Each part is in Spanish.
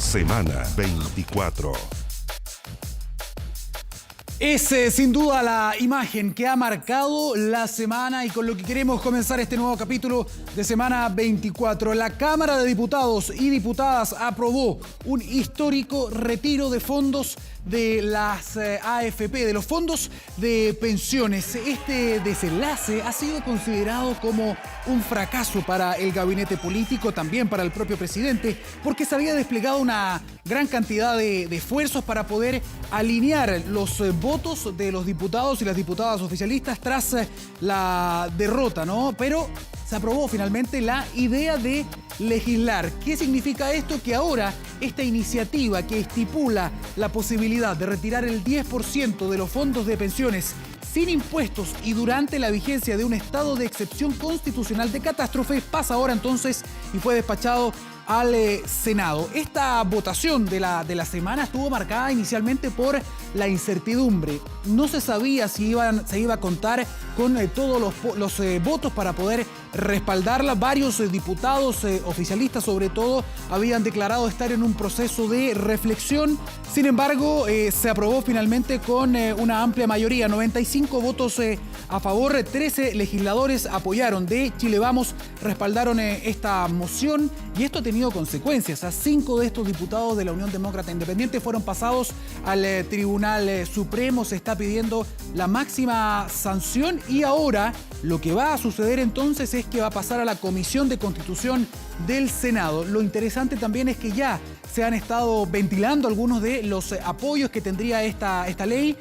Semana 24. Es sin duda la imagen que ha marcado la semana y con lo que queremos comenzar este nuevo capítulo de Semana 24. La Cámara de Diputados y Diputadas aprobó un histórico retiro de fondos de las AFP, de los fondos de pensiones. Este desenlace ha sido considerado como un fracaso para el gabinete político, también para el propio presidente, porque se había desplegado una gran cantidad de esfuerzos para poder alinear los votos de los diputados y las diputadas oficialistas tras la derrota, ¿no? Pero se aprobó finalmente la idea de legislar. ¿Qué significa esto? Que ahora esta iniciativa que estipula la posibilidad de retirar el 10% de los fondos de pensiones sin impuestos y durante la vigencia de un estado de excepción constitucional de catástrofe pasa ahora entonces y fue despachado al Senado. Esta votación de la semana estuvo marcada inicialmente por la incertidumbre. No se sabía si se iba a contar con todos los votos para poder respaldarla. Varios diputados oficialistas, sobre todo, habían declarado estar en un proceso de reflexión. Sin embargo, se aprobó finalmente con una amplia mayoría, 95 votos a favor, 13 legisladores apoyaron. De Chile Vamos respaldaron esta moción y esto ha tenido consecuencias. A 5 de estos diputados de la Unión Demócrata Independiente fueron pasados al Tribunal Supremo. Se está pidiendo la máxima sanción y ahora lo que va a suceder entonces es que va a pasar a la Comisión de Constitución del Senado. Lo interesante también es que ya se han estado ventilando algunos de los apoyos que tendría esta ley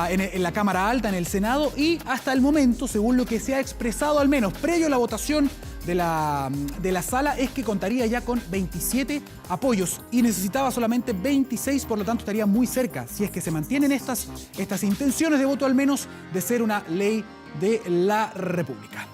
en la Cámara Alta, en el Senado, y hasta el momento, según lo que se ha expresado, al menos previo a la votación de la sala, es que contaría ya con 27 apoyos y necesitaba solamente 26, por lo tanto estaría muy cerca, si es que se mantienen estas intenciones de voto, al menos de ser una ley de la República.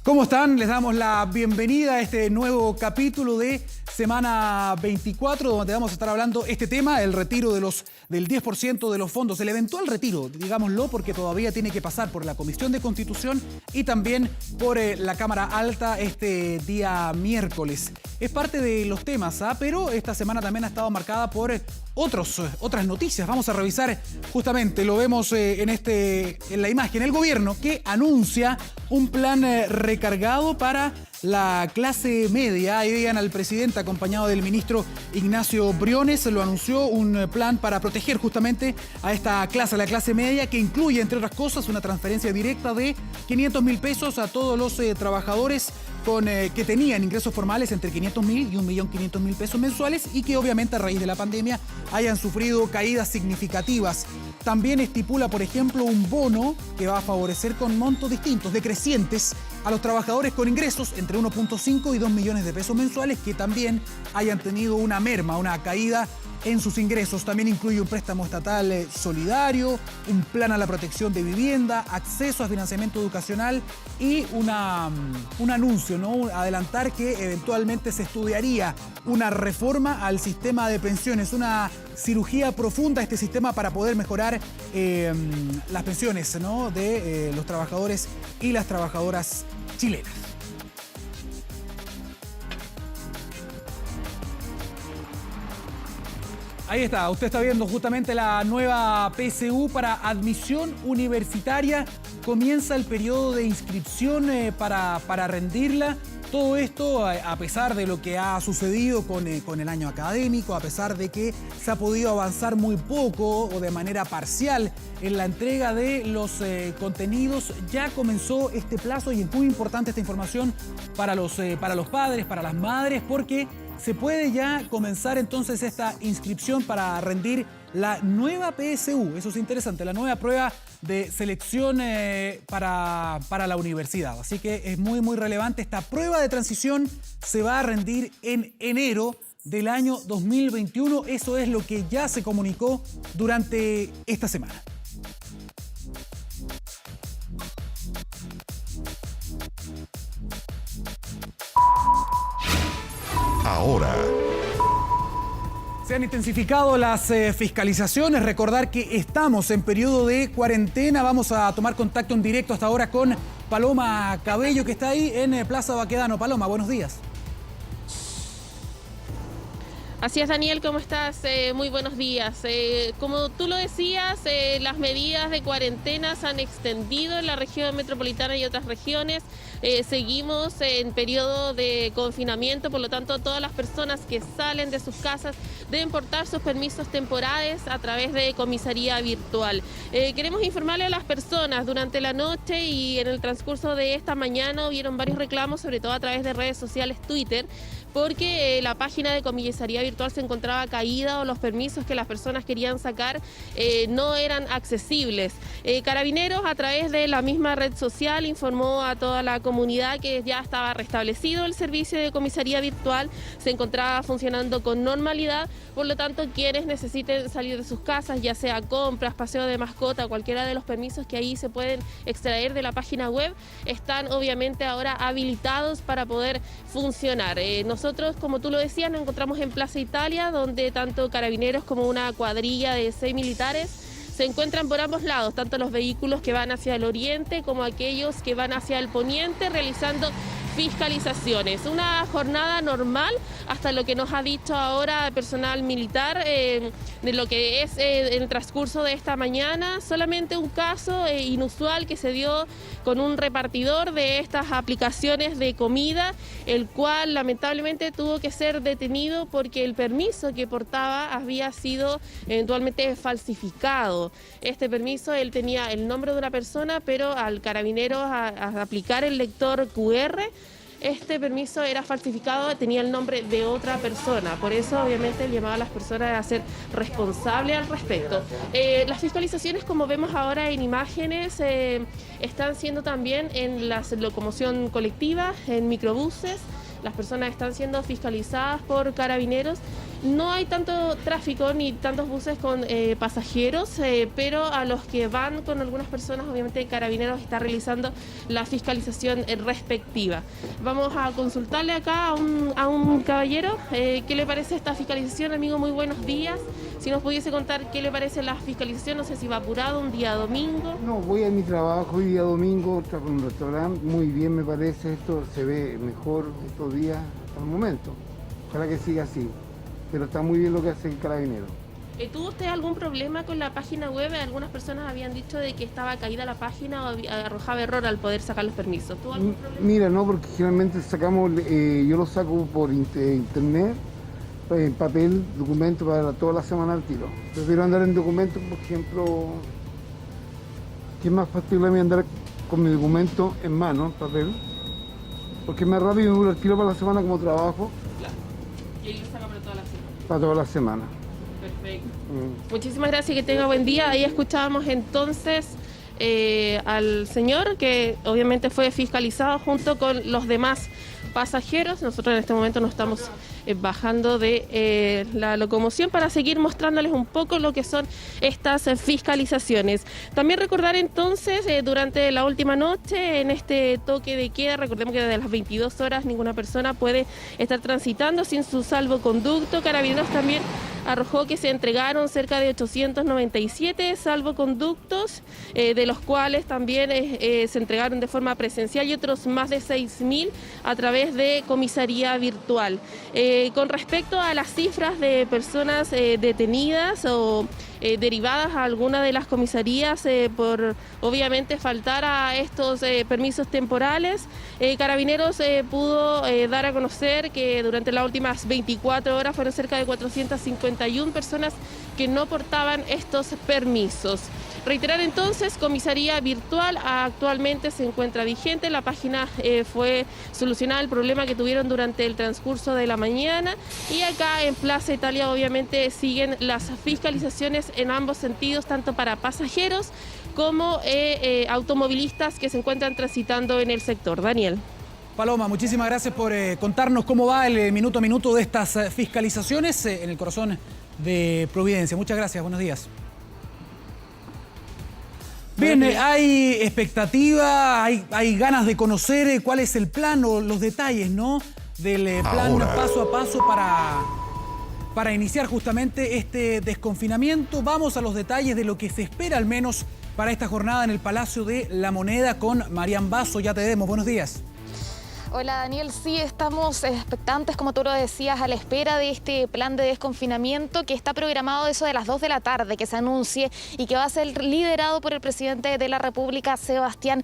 ¿Cómo están? Les damos la bienvenida a este nuevo capítulo de Semana 24, donde vamos a estar hablando este tema, el retiro del 10% de los fondos, el eventual retiro, digámoslo, porque todavía tiene que pasar por la Comisión de Constitución y también por la Cámara Alta este día miércoles. Es parte de los temas, pero esta semana también ha estado marcada por otras noticias. Vamos a revisar justamente, lo vemos en la imagen, el gobierno que anuncia un plan recargado para la clase media. Ahí veían al presidente acompañado del ministro Ignacio Briones. Lo anunció un plan para proteger justamente a esta clase, a la clase media, que incluye, entre otras cosas, una transferencia directa de 500.000 pesos a todos los trabajadores que tenían ingresos formales entre 500.000 y 1.500.000 pesos mensuales y que obviamente a raíz de la pandemia hayan sufrido caídas significativas. También estipula, por ejemplo, un bono que va a favorecer con montos distintos, decrecientes, a los trabajadores con ingresos entre 1.5 y 2 millones de pesos mensuales que también hayan tenido una merma, una caída en sus ingresos. También incluye un préstamo estatal solidario, un plan a la protección de vivienda, acceso a financiamiento educacional y un anuncio, ¿no? Adelantar que eventualmente se estudiaría una reforma al sistema de pensiones, una cirugía profunda a este sistema para poder mejorar las pensiones, ¿no? de los trabajadores y las trabajadoras chilenas. Ahí está, usted está viendo justamente la nueva PSU para admisión universitaria. Comienza el periodo de inscripción para rendirla. Todo esto a pesar de lo que ha sucedido con el año académico, a pesar de que se ha podido avanzar muy poco o de manera parcial en la entrega de los contenidos. Ya comenzó este plazo y es muy importante esta información para los padres, para las madres, porque se puede ya comenzar entonces esta inscripción para rendir la nueva PSU. Eso es interesante, la nueva prueba de selección para la universidad. Así que es muy, muy relevante. Esta prueba de transición se va a rendir en enero del año 2021. Eso es lo que ya se comunicó durante esta semana. Ahora. Se han intensificado las fiscalizaciones. Recordar que estamos en periodo de cuarentena. Vamos a tomar contacto en directo hasta ahora con Paloma Cabello, que está ahí en Plaza Baquedano. Paloma, buenos días. Así es, Daniel, ¿cómo estás? Muy buenos días. Como tú lo decías, las medidas de cuarentena se han extendido en la región metropolitana y otras regiones. Seguimos en periodo de confinamiento, por lo tanto todas las personas que salen de sus casas deben portar sus permisos temporales a través de comisaría virtual. Queremos informarle a las personas, durante la noche y en el transcurso de esta mañana hubieron varios reclamos, sobre todo a través de redes sociales, Twitter, porque la página de comisaría virtual se encontraba caída o los permisos que las personas querían sacar no eran accesibles. Carabineros, a través de la misma red social, informó a toda la comunidad que ya estaba restablecido el servicio de comisaría virtual, se encontraba funcionando con normalidad, por lo tanto quienes necesiten salir de sus casas, ya sea compras, paseo de mascota, cualquiera de los permisos que ahí se pueden extraer de la página web, están obviamente ahora habilitados para poder funcionar. Nosotros, como tú lo decías, nos encontramos en Plaza Italia, donde tanto Carabineros como una cuadrilla de 6 militares se encuentran por ambos lados, tanto los vehículos que van hacia el oriente como aquellos que van hacia el poniente, realizando fiscalizaciones. Una jornada normal, hasta lo que nos ha dicho ahora personal militar, de lo que es el transcurso de esta mañana. Solamente un caso inusual que se dio con un repartidor de estas aplicaciones de comida, el cual lamentablemente tuvo que ser detenido porque el permiso que portaba había sido eventualmente falsificado. Este permiso, él tenía el nombre de una persona, pero al carabinero a aplicar el lector QR, este permiso era falsificado, tenía el nombre de otra persona. Por eso, obviamente, el llamado a las personas a ser responsables al respecto. Las fiscalizaciones, como vemos ahora en imágenes, están siendo también en la locomoción colectiva, en microbuses. Las personas están siendo fiscalizadas por Carabineros. No hay tanto tráfico ni tantos buses con pasajeros, pero a los que van con algunas personas, obviamente Carabineros está realizando la fiscalización respectiva. Vamos a consultarle acá a un caballero. ¿Qué le parece esta fiscalización, amigo? Muy buenos días. Si nos pudiese contar qué le parece la fiscalización, no sé si va apurado, un día domingo. No, voy a mi trabajo hoy día domingo, trabajo en un restaurante, muy bien me parece, esto se ve mejor estos días hasta el momento. Ojalá que siga así, pero está muy bien lo que hace el carabinero. ¿Tuvo usted algún problema con la página web? Algunas personas habían dicho de que estaba caída la página o arrojaba error al poder sacar los permisos. ¿Tuvo algún problema? Mira, no, porque generalmente sacamos, yo lo saco por internet, en papel, documento para toda la semana al tiro. Prefiero andar en documentos, por ejemplo, que es más factible a mí andar con mi documento en mano, en papel, porque es más rápido y me voy al tiro para la semana como trabajo. Claro. Y ahí lo saca para toda la semana. Para toda la semana. Perfecto. Muchísimas gracias, que tenga buen día. Ahí escuchábamos entonces al señor que obviamente fue fiscalizado junto con los demás pasajeros. Nosotros en este momento nos estamos bajando de la locomoción para seguir mostrándoles un poco lo que son estas fiscalizaciones. También recordar entonces, durante la última noche en este toque de queda, recordemos que desde las 22 horas ninguna persona puede estar transitando sin su salvoconducto. Carabineros también arrojó que se entregaron cerca de 897 salvoconductos, de los cuales también se entregaron de forma presencial y otros más de 6.000 a través de comisaría virtual. Con respecto a las cifras de personas detenidas o derivadas a alguna de las comisarías por obviamente faltar a estos permisos temporales, Carabineros pudo dar a conocer que durante las últimas 24 horas fueron cerca de 451 personas que no portaban estos permisos. Reiterar entonces, comisaría virtual actualmente se encuentra vigente. La página fue solucionada el problema que tuvieron durante el transcurso de la mañana, y acá en Plaza Italia obviamente siguen las fiscalizaciones en ambos sentidos, tanto para pasajeros como automovilistas que se encuentran transitando en el sector. Daniel. Paloma, muchísimas gracias por contarnos cómo va el minuto a minuto de estas fiscalizaciones en el corazón de Providencia. Muchas gracias, buenos días. Bien, hay expectativa, hay ganas de conocer cuál es el plan o los detalles, ¿no? Del plan Ahora. paso a paso para iniciar justamente este desconfinamiento. Vamos a los detalles de lo que se espera al menos para esta jornada en el Palacio de la Moneda con Marian Basso. Ya te vemos, buenos días. Hola Daniel, sí, estamos expectantes, como tú lo decías, a la espera de este plan de desconfinamiento que está programado eso de las 2 de la tarde, que se anuncie y que va a ser liderado por el presidente de la República, Sebastián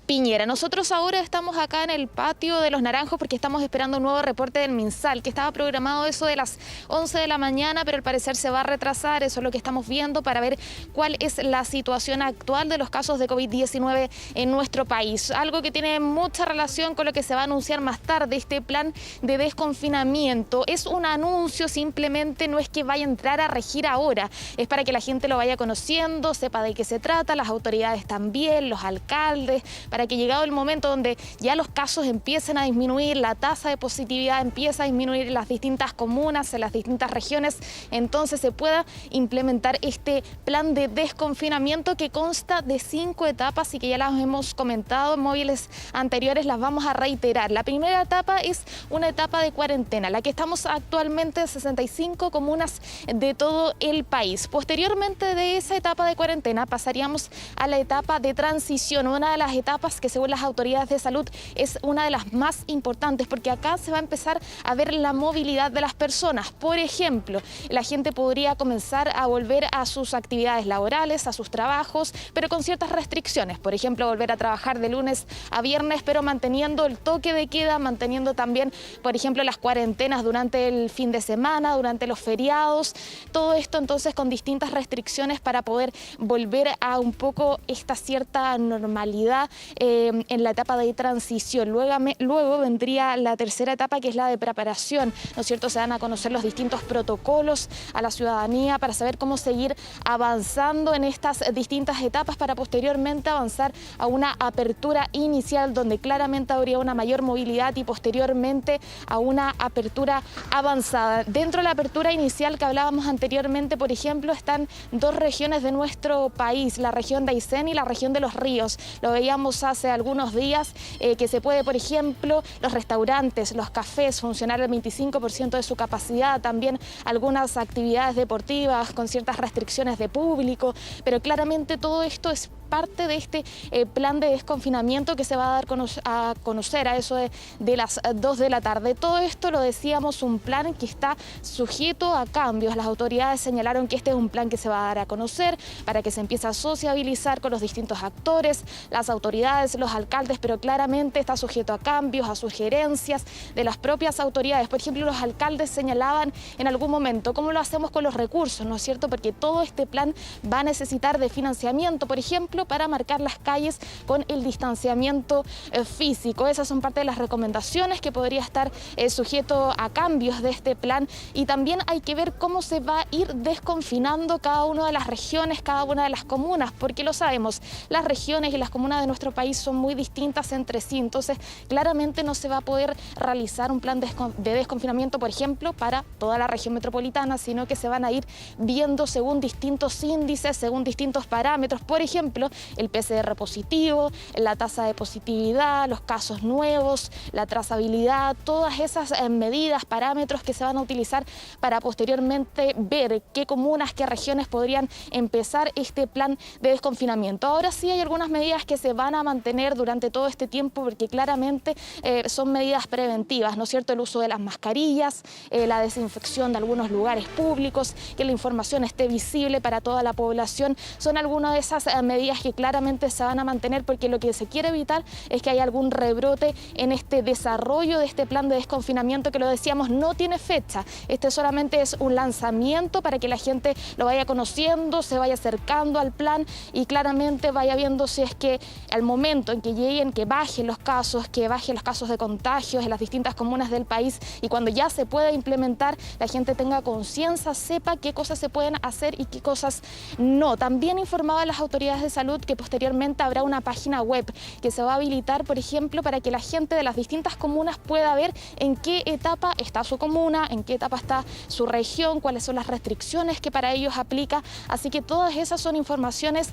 Piñera. Nosotros ahora estamos acá en el patio de Los Naranjos porque estamos esperando un nuevo reporte del MinSal, que estaba programado eso de las 11 de la mañana, pero al parecer se va a retrasar. Eso es lo que estamos viendo para ver cuál es la situación actual de los casos de COVID-19 en nuestro país. Algo que tiene mucha relación con lo que se va a anunciar más tarde, este plan de desconfinamiento. Es un anuncio, simplemente no es que vaya a entrar a regir ahora, es para que la gente lo vaya conociendo, sepa de qué se trata, las autoridades también, los alcaldes, para que llegado el momento donde ya los casos empiecen a disminuir, la tasa de positividad empieza a disminuir en las distintas comunas, en las distintas regiones, entonces se pueda implementar este plan de desconfinamiento que consta de 5 etapas y que ya las hemos comentado en móviles anteriores, las vamos a reiterar. La primera etapa es una etapa de cuarentena, la que estamos actualmente en 65 comunas de todo el país. Posteriormente de esa etapa de cuarentena pasaríamos a la etapa de transición, una de las etapas que según las autoridades de salud es una de las más importantes porque acá se va a empezar a ver la movilidad de las personas. Por ejemplo, la gente podría comenzar a volver a sus actividades laborales, a sus trabajos, pero con ciertas restricciones. Por ejemplo, volver a trabajar de lunes a viernes, pero manteniendo el toque de queda, manteniendo también, por ejemplo, las cuarentenas durante el fin de semana, durante los feriados. Todo esto entonces con distintas restricciones para poder volver a un poco esta cierta normalidad en la etapa de transición. Luego vendría la tercera etapa, que es la de preparación, ¿no es cierto? Se van a conocer los distintos protocolos a la ciudadanía para saber cómo seguir avanzando en estas distintas etapas para posteriormente avanzar a una apertura inicial donde claramente habría una mayor movilidad y posteriormente a una apertura avanzada. Dentro de la apertura inicial que hablábamos anteriormente, por ejemplo, están 2 regiones de nuestro país, la región de Aysén y la región de Los Ríos. Lo veíamos hace algunos días que se puede, por ejemplo, los restaurantes, los cafés funcionar al 25% de su capacidad, también algunas actividades deportivas con ciertas restricciones de público, pero claramente todo esto es parte de este plan de desconfinamiento que se va a dar a conocer a eso de las 2 de la tarde. Todo esto, lo decíamos, un plan que está sujeto a cambios. Las autoridades señalaron que este es un plan que se va a dar a conocer para que se empiece a sociabilizar con los distintos actores, las autoridades, los alcaldes, pero claramente está sujeto a cambios, a sugerencias de las propias autoridades. Por ejemplo, los alcaldes señalaban en algún momento cómo lo hacemos con los recursos, ¿no es cierto? Porque todo este plan va a necesitar de financiamiento, por ejemplo, para marcar las calles con el distanciamiento físico. Esas son parte de las recomendaciones que podría estar sujeto a cambios de este plan, y también hay que ver cómo se va a ir desconfinando cada una de las regiones, cada una de las comunas, porque lo sabemos, las regiones y las comunas de nuestro país son muy distintas entre sí, entonces claramente no se va a poder realizar un plan de desconfinamiento, por ejemplo, para toda la región metropolitana, sino que se van a ir viendo según distintos índices, según distintos parámetros. Por ejemplo, el PCR positivo, la tasa de positividad, los casos nuevos, la trazabilidad, todas esas medidas, parámetros que se van a utilizar para posteriormente ver qué comunas, qué regiones podrían empezar este plan de desconfinamiento. Ahora sí hay algunas medidas que se van a mantener durante todo este tiempo porque claramente son medidas preventivas, ¿no es cierto? El uso de las mascarillas, la desinfección de algunos lugares públicos, que la información esté visible para toda la población, son algunas de esas medidas que claramente se van a mantener porque lo que se quiere evitar es que haya algún rebrote en este desarrollo de este plan de desconfinamiento que, lo decíamos, no tiene fecha. Este solamente es un lanzamiento para que la gente lo vaya conociendo, se vaya acercando al plan y claramente vaya viendo si es que al momento en que lleguen, que bajen los casos de contagios en las distintas comunas del país, y cuando ya se pueda implementar, la gente tenga conciencia, sepa qué cosas se pueden hacer y qué cosas no. También informaban las autoridades de salud que posteriormente habrá una página web que se va a habilitar, por ejemplo, para que la gente de las distintas comunas pueda ver en qué etapa está su comuna, en qué etapa está su región, cuáles son las restricciones que para ellos aplica. Así que todas esas son informaciones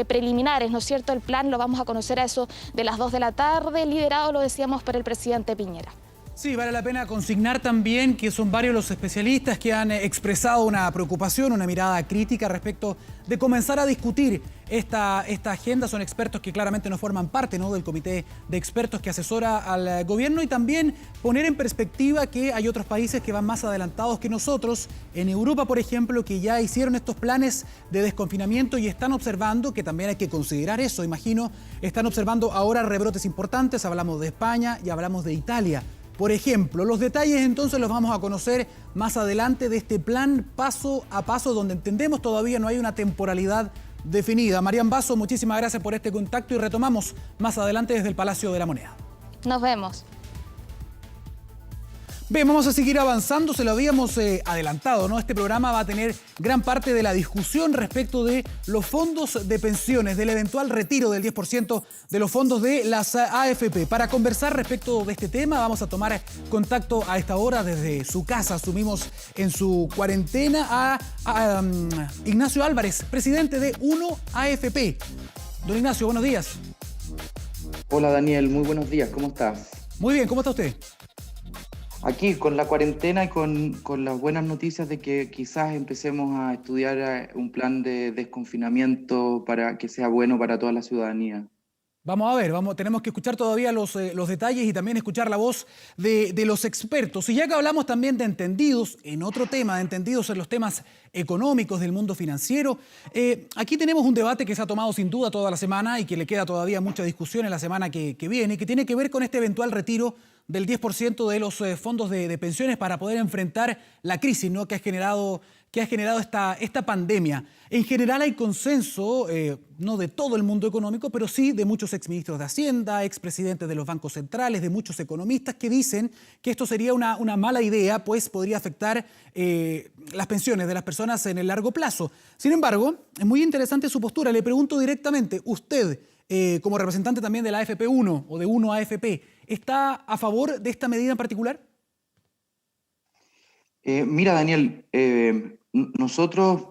preliminares, ¿no es cierto? El plan lo vamos a conocer a eso de las 2 de la tarde, liderado, lo decíamos, por el presidente Piñera. Sí, vale la pena consignar también que son varios los especialistas que han expresado una preocupación, una mirada crítica respecto de comenzar a discutir esta agenda. Son expertos que claramente no forman parte, ¿no?, del comité de expertos que asesora al gobierno, y también poner en perspectiva que hay otros países que van más adelantados que nosotros. En Europa, por ejemplo, que ya hicieron estos planes de desconfinamiento y están observando, que también hay que considerar eso, imagino, están observando ahora rebrotes importantes. Hablamos de España y hablamos de Italia. Por ejemplo, los detalles entonces los vamos a conocer más adelante de este plan paso a paso, donde entendemos todavía no hay una temporalidad definida. Marian Basso, muchísimas gracias por este contacto y retomamos más adelante desde el Palacio de la Moneda. Nos vemos. Bien, vamos a seguir avanzando, se lo habíamos adelantado, ¿no? Este programa va a tener gran parte de la discusión respecto de los fondos de pensiones, del eventual retiro del 10% de los fondos de las AFP. Para conversar respecto de este tema, vamos a tomar contacto a esta hora desde su casa. Asumimos en su cuarentena a Ignacio Álvarez, presidente de 1AFP. Don Ignacio, buenos días. Hola Daniel, muy buenos días, ¿cómo estás? Muy bien, ¿cómo está usted? Aquí con la cuarentena y con las buenas noticias de que quizás empecemos a estudiar un plan de desconfinamiento para que sea bueno para toda la ciudadanía. Vamos a ver, tenemos que escuchar todavía los detalles y también escuchar la voz de los expertos. Y ya que hablamos también de entendidos, en otro tema, de entendidos en los temas económicos del mundo financiero, aquí tenemos un debate que se ha tomado sin duda toda la semana y que le queda todavía mucha discusión en la semana que viene, y que tiene que ver con este eventual retiro del 10% de los fondos de pensiones para poder enfrentar la crisis, ¿no?, que ha generado esta pandemia. En general hay consenso, no de todo el mundo económico, pero sí de muchos exministros de Hacienda, expresidentes de los bancos centrales, de muchos economistas que dicen que esto sería una mala idea, pues podría afectar las pensiones de las personas en el largo plazo. Sin embargo, es muy interesante su postura. Le pregunto directamente, usted, como representante también de la AFP1 o de 1AFP, ¿está a favor de esta medida en particular? Mira, Daniel, nosotros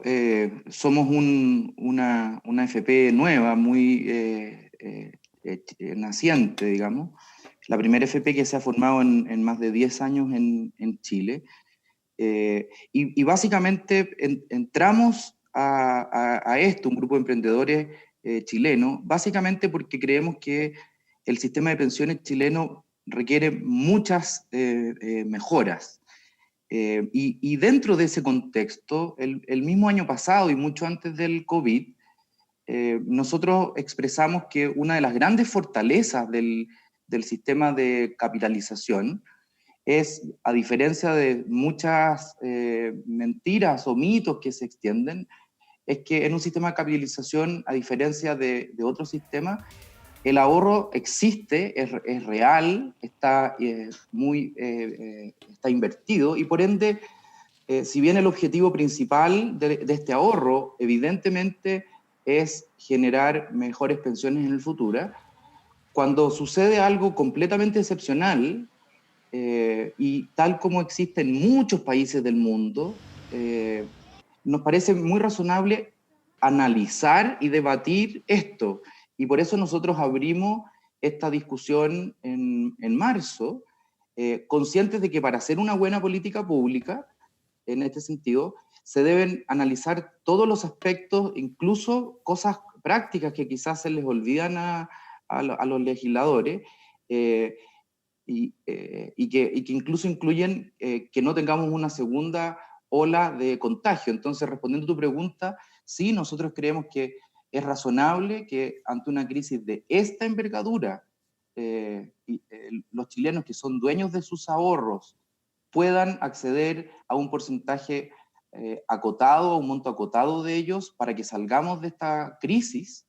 somos una AFP nueva, muy naciente, digamos. La primera AFP que se ha formado en más de 10 años en Chile. Y básicamente entramos a esto, un grupo de emprendedores chilenos, básicamente porque creemos que el sistema de pensiones chileno requiere muchas mejoras. Y dentro de ese contexto, el mismo año pasado y mucho antes del COVID, nosotros expresamos que una de las grandes fortalezas del sistema de capitalización es, a diferencia de muchas mentiras o mitos que se extienden, es que en un sistema de capitalización, a diferencia de otros sistemas, el ahorro existe, es real, está invertido, y por ende, si bien el objetivo principal de este ahorro evidentemente es generar mejores pensiones en el futuro, cuando sucede algo completamente excepcional, y tal como existe en muchos países del mundo, nos parece muy razonable analizar y debatir esto. Y por eso nosotros abrimos esta discusión en marzo, conscientes de que para hacer una buena política pública, en este sentido, se deben analizar todos los aspectos, incluso cosas prácticas que quizás se les olvidan a los legisladores, y que incluso incluyen que no tengamos una segunda ola de contagio. Entonces, respondiendo a tu pregunta, sí, nosotros creemos que es razonable que ante una crisis de esta envergadura, los chilenos que son dueños de sus ahorros puedan acceder a un porcentaje acotado, a un monto acotado de ellos, para que salgamos de esta crisis.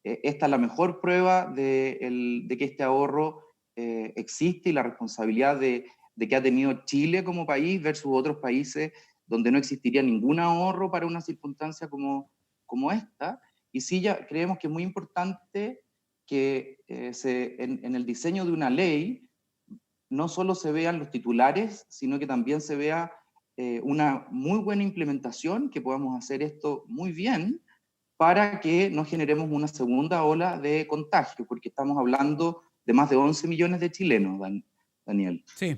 Esta es la mejor prueba de que este ahorro existe, y la responsabilidad de que ha tenido Chile como país versus otros países donde no existiría ningún ahorro para una circunstancia como esta. Y sí, ya creemos que es muy importante que en el diseño de una ley no solo se vean los titulares, sino que también se vea una muy buena implementación, que podamos hacer esto muy bien para que no generemos una segunda ola de contagio, porque estamos hablando de más de 11 millones de chilenos, Daniel. Sí.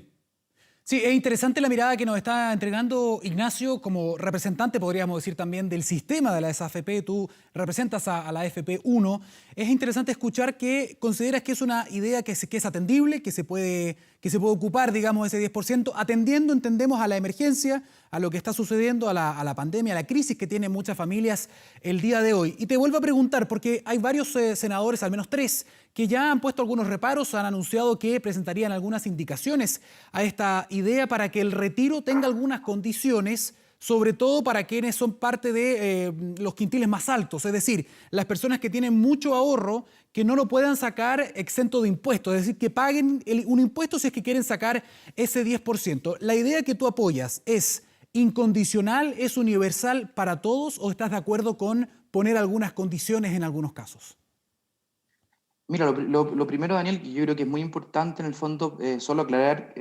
Sí, es interesante la mirada que nos está entregando Ignacio como representante, podríamos decir también, del sistema de las AFP. Tú representas a la FP1. Es interesante escuchar que consideras que es una idea que es atendible, que se puede ocupar, digamos, ese 10%, atendiendo, entendemos, a la emergencia, a lo que está sucediendo, a la pandemia, a la crisis que tienen muchas familias el día de hoy. Y te vuelvo a preguntar, porque hay varios senadores, al menos 3, que ya han puesto algunos reparos, han anunciado que presentarían algunas indicaciones a esta idea para que el retiro tenga algunas condiciones, sobre todo para quienes son parte de los quintiles más altos, es decir, las personas que tienen mucho ahorro, que no lo puedan sacar exento de impuestos, es decir, que paguen un impuesto si es que quieren sacar ese 10%. La idea que tú apoyas es incondicional, es universal para todos, ¿o estás de acuerdo con poner algunas condiciones en algunos casos? Mira, lo primero, Daniel, que yo creo que es muy importante en el fondo, solo aclarar,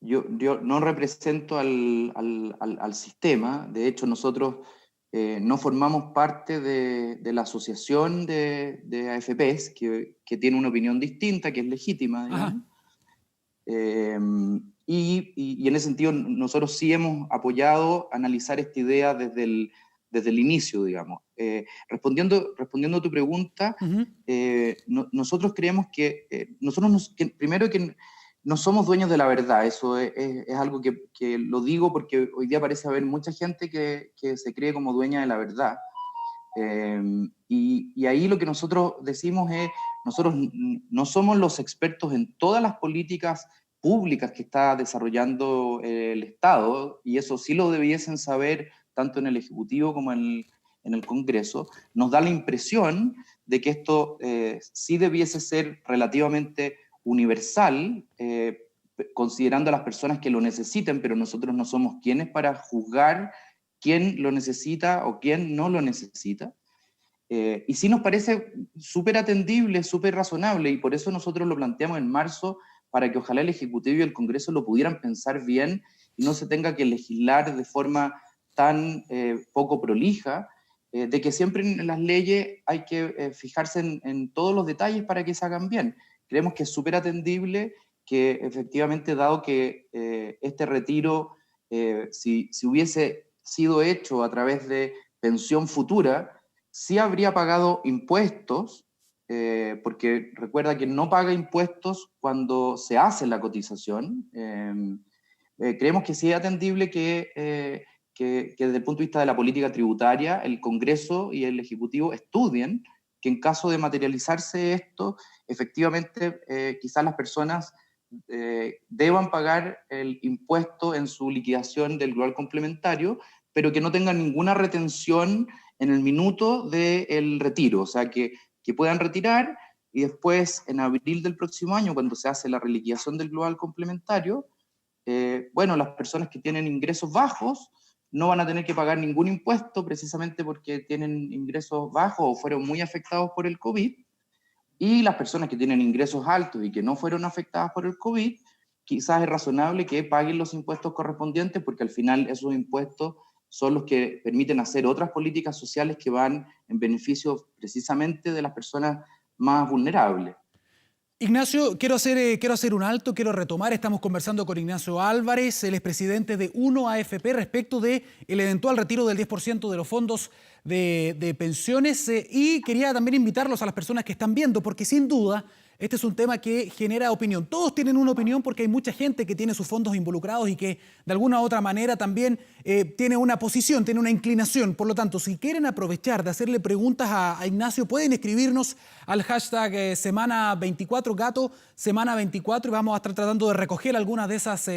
yo no represento al sistema. De hecho, nosotros no formamos parte de la asociación de AFPs, que tiene una opinión distinta, que es legítima, digamos. Y en ese sentido, nosotros sí hemos apoyado analizar esta idea desde el inicio, digamos. Respondiendo a tu pregunta, nosotros creemos que, primero que no somos dueños de la verdad. Eso es algo que lo digo porque hoy día parece haber mucha gente que se cree como dueña de la verdad. Y ahí lo que nosotros decimos es, nosotros no somos los expertos en todas las políticas públicas que está desarrollando el Estado, y eso sí lo debiesen saber tanto en el Ejecutivo como en el Congreso. Nos da la impresión de que esto sí debiese ser relativamente universal, considerando a las personas que lo necesiten, pero nosotros no somos quienes para juzgar quién lo necesita o quién no lo necesita. Y sí nos parece súper atendible, súper razonable, y por eso nosotros lo planteamos en marzo, para que ojalá el Ejecutivo y el Congreso lo pudieran pensar bien y no se tenga que legislar de forma tan poco prolija, de que siempre en las leyes hay que fijarse en todos los detalles para que se hagan bien. Creemos que es súper atendible, que efectivamente, dado que este retiro, si hubiese sido hecho a través de pensión futura, sí habría pagado impuestos, porque recuerda que no paga impuestos cuando se hace la cotización. Creemos que sí es atendible que desde el punto de vista de la política tributaria, el Congreso y el Ejecutivo estudien que en caso de materializarse esto, efectivamente quizás las personas deban pagar el impuesto en su liquidación del global complementario, pero que no tengan ninguna retención en el minuto del retiro, o sea, que puedan retirar y después, en abril del próximo año, cuando se hace la reliquidación del global complementario, bueno, las personas que tienen ingresos bajos no van a tener que pagar ningún impuesto precisamente porque tienen ingresos bajos o fueron muy afectados por el COVID, y las personas que tienen ingresos altos y que no fueron afectadas por el COVID, quizás es razonable que paguen los impuestos correspondientes, porque al final esos impuestos son los que permiten hacer otras políticas sociales que van en beneficio precisamente de las personas más vulnerables. Ignacio, quiero hacer un alto, quiero retomar. Estamos conversando con Ignacio Álvarez, el expresidente de 1AFP, respecto del eventual retiro del 10% de los fondos de pensiones. Y quería también invitarlos a las personas que están viendo, porque sin duda este es un tema que genera opinión. Todos tienen una opinión porque hay mucha gente que tiene sus fondos involucrados y que de alguna u otra manera también tiene una posición, tiene una inclinación. Por lo tanto, si quieren aprovechar de hacerle preguntas a Ignacio, pueden escribirnos al hashtag Semana 24, gato Semana 24, y vamos a estar tratando de recoger algunas de esas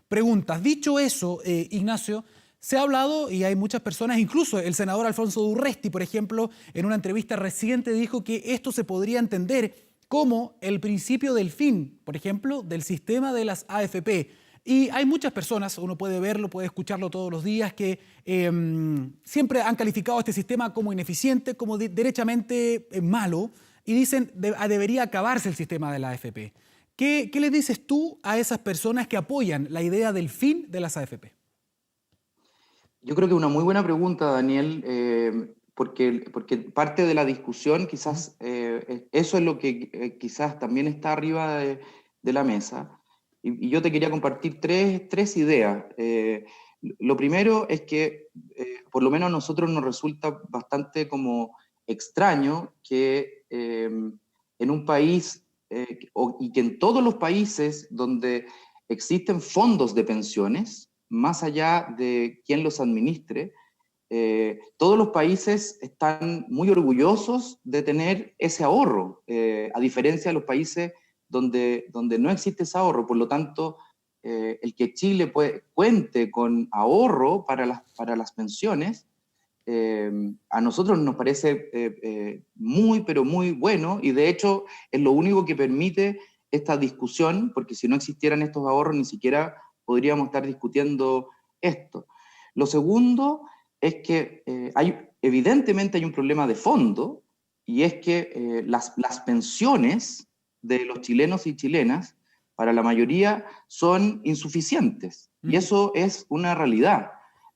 preguntas. Dicho eso, Ignacio, se ha hablado y hay muchas personas, incluso el senador Alfonso Urresti, por ejemplo, en una entrevista reciente dijo que esto se podría entender como el principio del fin, por ejemplo, del sistema de las AFP. Y hay muchas personas, uno puede verlo, puede escucharlo todos los días, que siempre han calificado este sistema como ineficiente, como derechamente malo, y dicen debería acabarse el sistema de la AFP. ¿Qué le dices tú a esas personas que apoyan la idea del fin de las AFP? Yo creo que una muy buena pregunta, Daniel, porque parte de la discusión quizás eso es lo que quizás también está arriba de la mesa. Y yo te quería compartir tres ideas. Lo primero es que, por lo menos a nosotros nos resulta bastante como extraño que en un país, y que en todos los países donde existen fondos de pensiones, más allá de quién los administre, todos los países están muy orgullosos de tener ese ahorro, a diferencia de los países donde no existe ese ahorro. Por lo tanto, el que Chile cuente con ahorro para las pensiones, a nosotros nos parece muy, pero muy bueno, y de hecho es lo único que permite esta discusión, porque si no existieran estos ahorros ni siquiera podríamos estar discutiendo esto. Lo segundo es que evidentemente hay un problema de fondo, y es que las pensiones de los chilenos y chilenas, para la mayoría, son insuficientes, y eso es una realidad.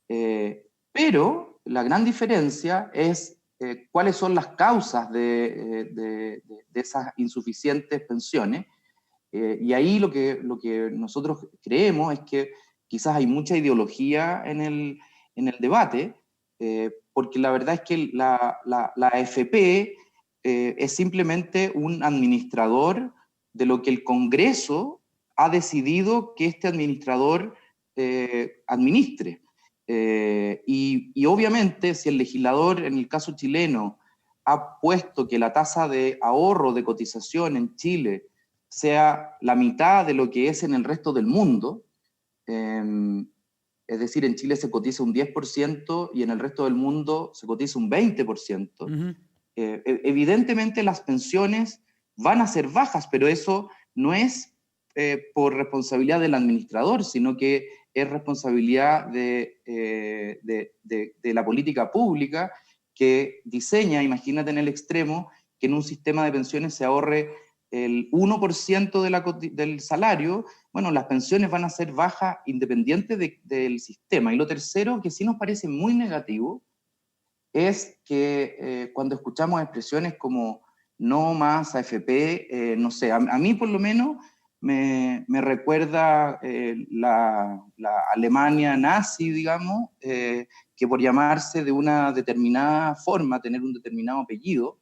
Pero la gran diferencia es cuáles son las causas de esas insuficientes pensiones, y ahí lo que nosotros creemos es que quizás hay mucha ideología en el debate, porque la verdad es que la AFP es simplemente un administrador de lo que el Congreso ha decidido que este administrador administre. Y obviamente, si el legislador, en el caso chileno, ha puesto que la tasa de ahorro de cotización en Chile sea la mitad de lo que es en el resto del mundo, es decir, en Chile se cotiza un 10% y en el resto del mundo se cotiza un 20%, evidentemente las pensiones van a ser bajas, pero eso no es por responsabilidad del administrador, sino que es responsabilidad de la política pública que diseña, imagínate en el extremo, que en un sistema de pensiones se ahorre el 1% del salario. Bueno, las pensiones van a ser bajas independiente del sistema. Y lo tercero, que sí nos parece muy negativo, es que cuando escuchamos expresiones como no más AFP, no sé, a mí por lo menos me recuerda la Alemania nazi, digamos, que por llamarse de una determinada forma, tener un determinado apellido,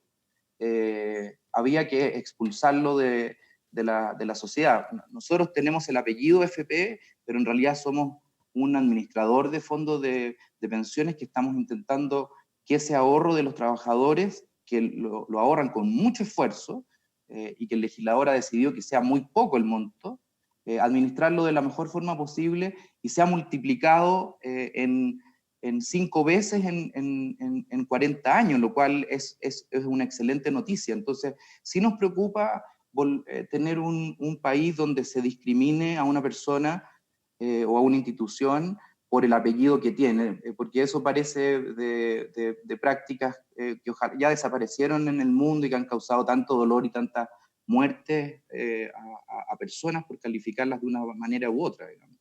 había que expulsarlo de la sociedad. Nosotros tenemos el apellido FP, pero en realidad somos un administrador de fondos de pensiones que estamos intentando que ese ahorro de los trabajadores, que lo ahorran con mucho esfuerzo, y que el legislador ha decidido que sea muy poco el monto, administrarlo de la mejor forma posible y sea multiplicado en 5 veces en 40 años, lo cual es una excelente noticia. Entonces, sí nos preocupa tener un país donde se discrimine a una persona o a una institución por el apellido que tiene, porque eso parece de prácticas que ojalá ya desaparecieron en el mundo y que han causado tanto dolor y tanta muerte a personas por calificarlas de una manera u otra, digamos.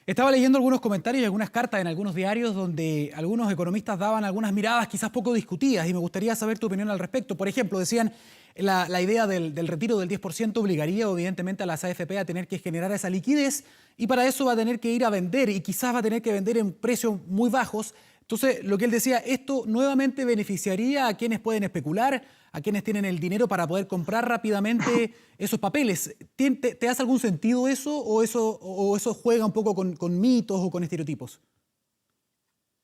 Estaba leyendo algunos comentarios y algunas cartas en algunos diarios donde algunos economistas daban algunas miradas quizás poco discutidas, y me gustaría saber tu opinión al respecto. Por ejemplo, decían la idea del retiro del 10% obligaría evidentemente a las AFP a tener que generar esa liquidez, y para eso va a tener que ir a vender, y quizás va a tener que vender en precios muy bajos. Entonces, lo que él decía, esto nuevamente beneficiaría a quienes pueden especular, a quienes tienen el dinero para poder comprar rápidamente esos papeles. ¿Te hace algún sentido eso, o eso juega un poco con mitos o con estereotipos?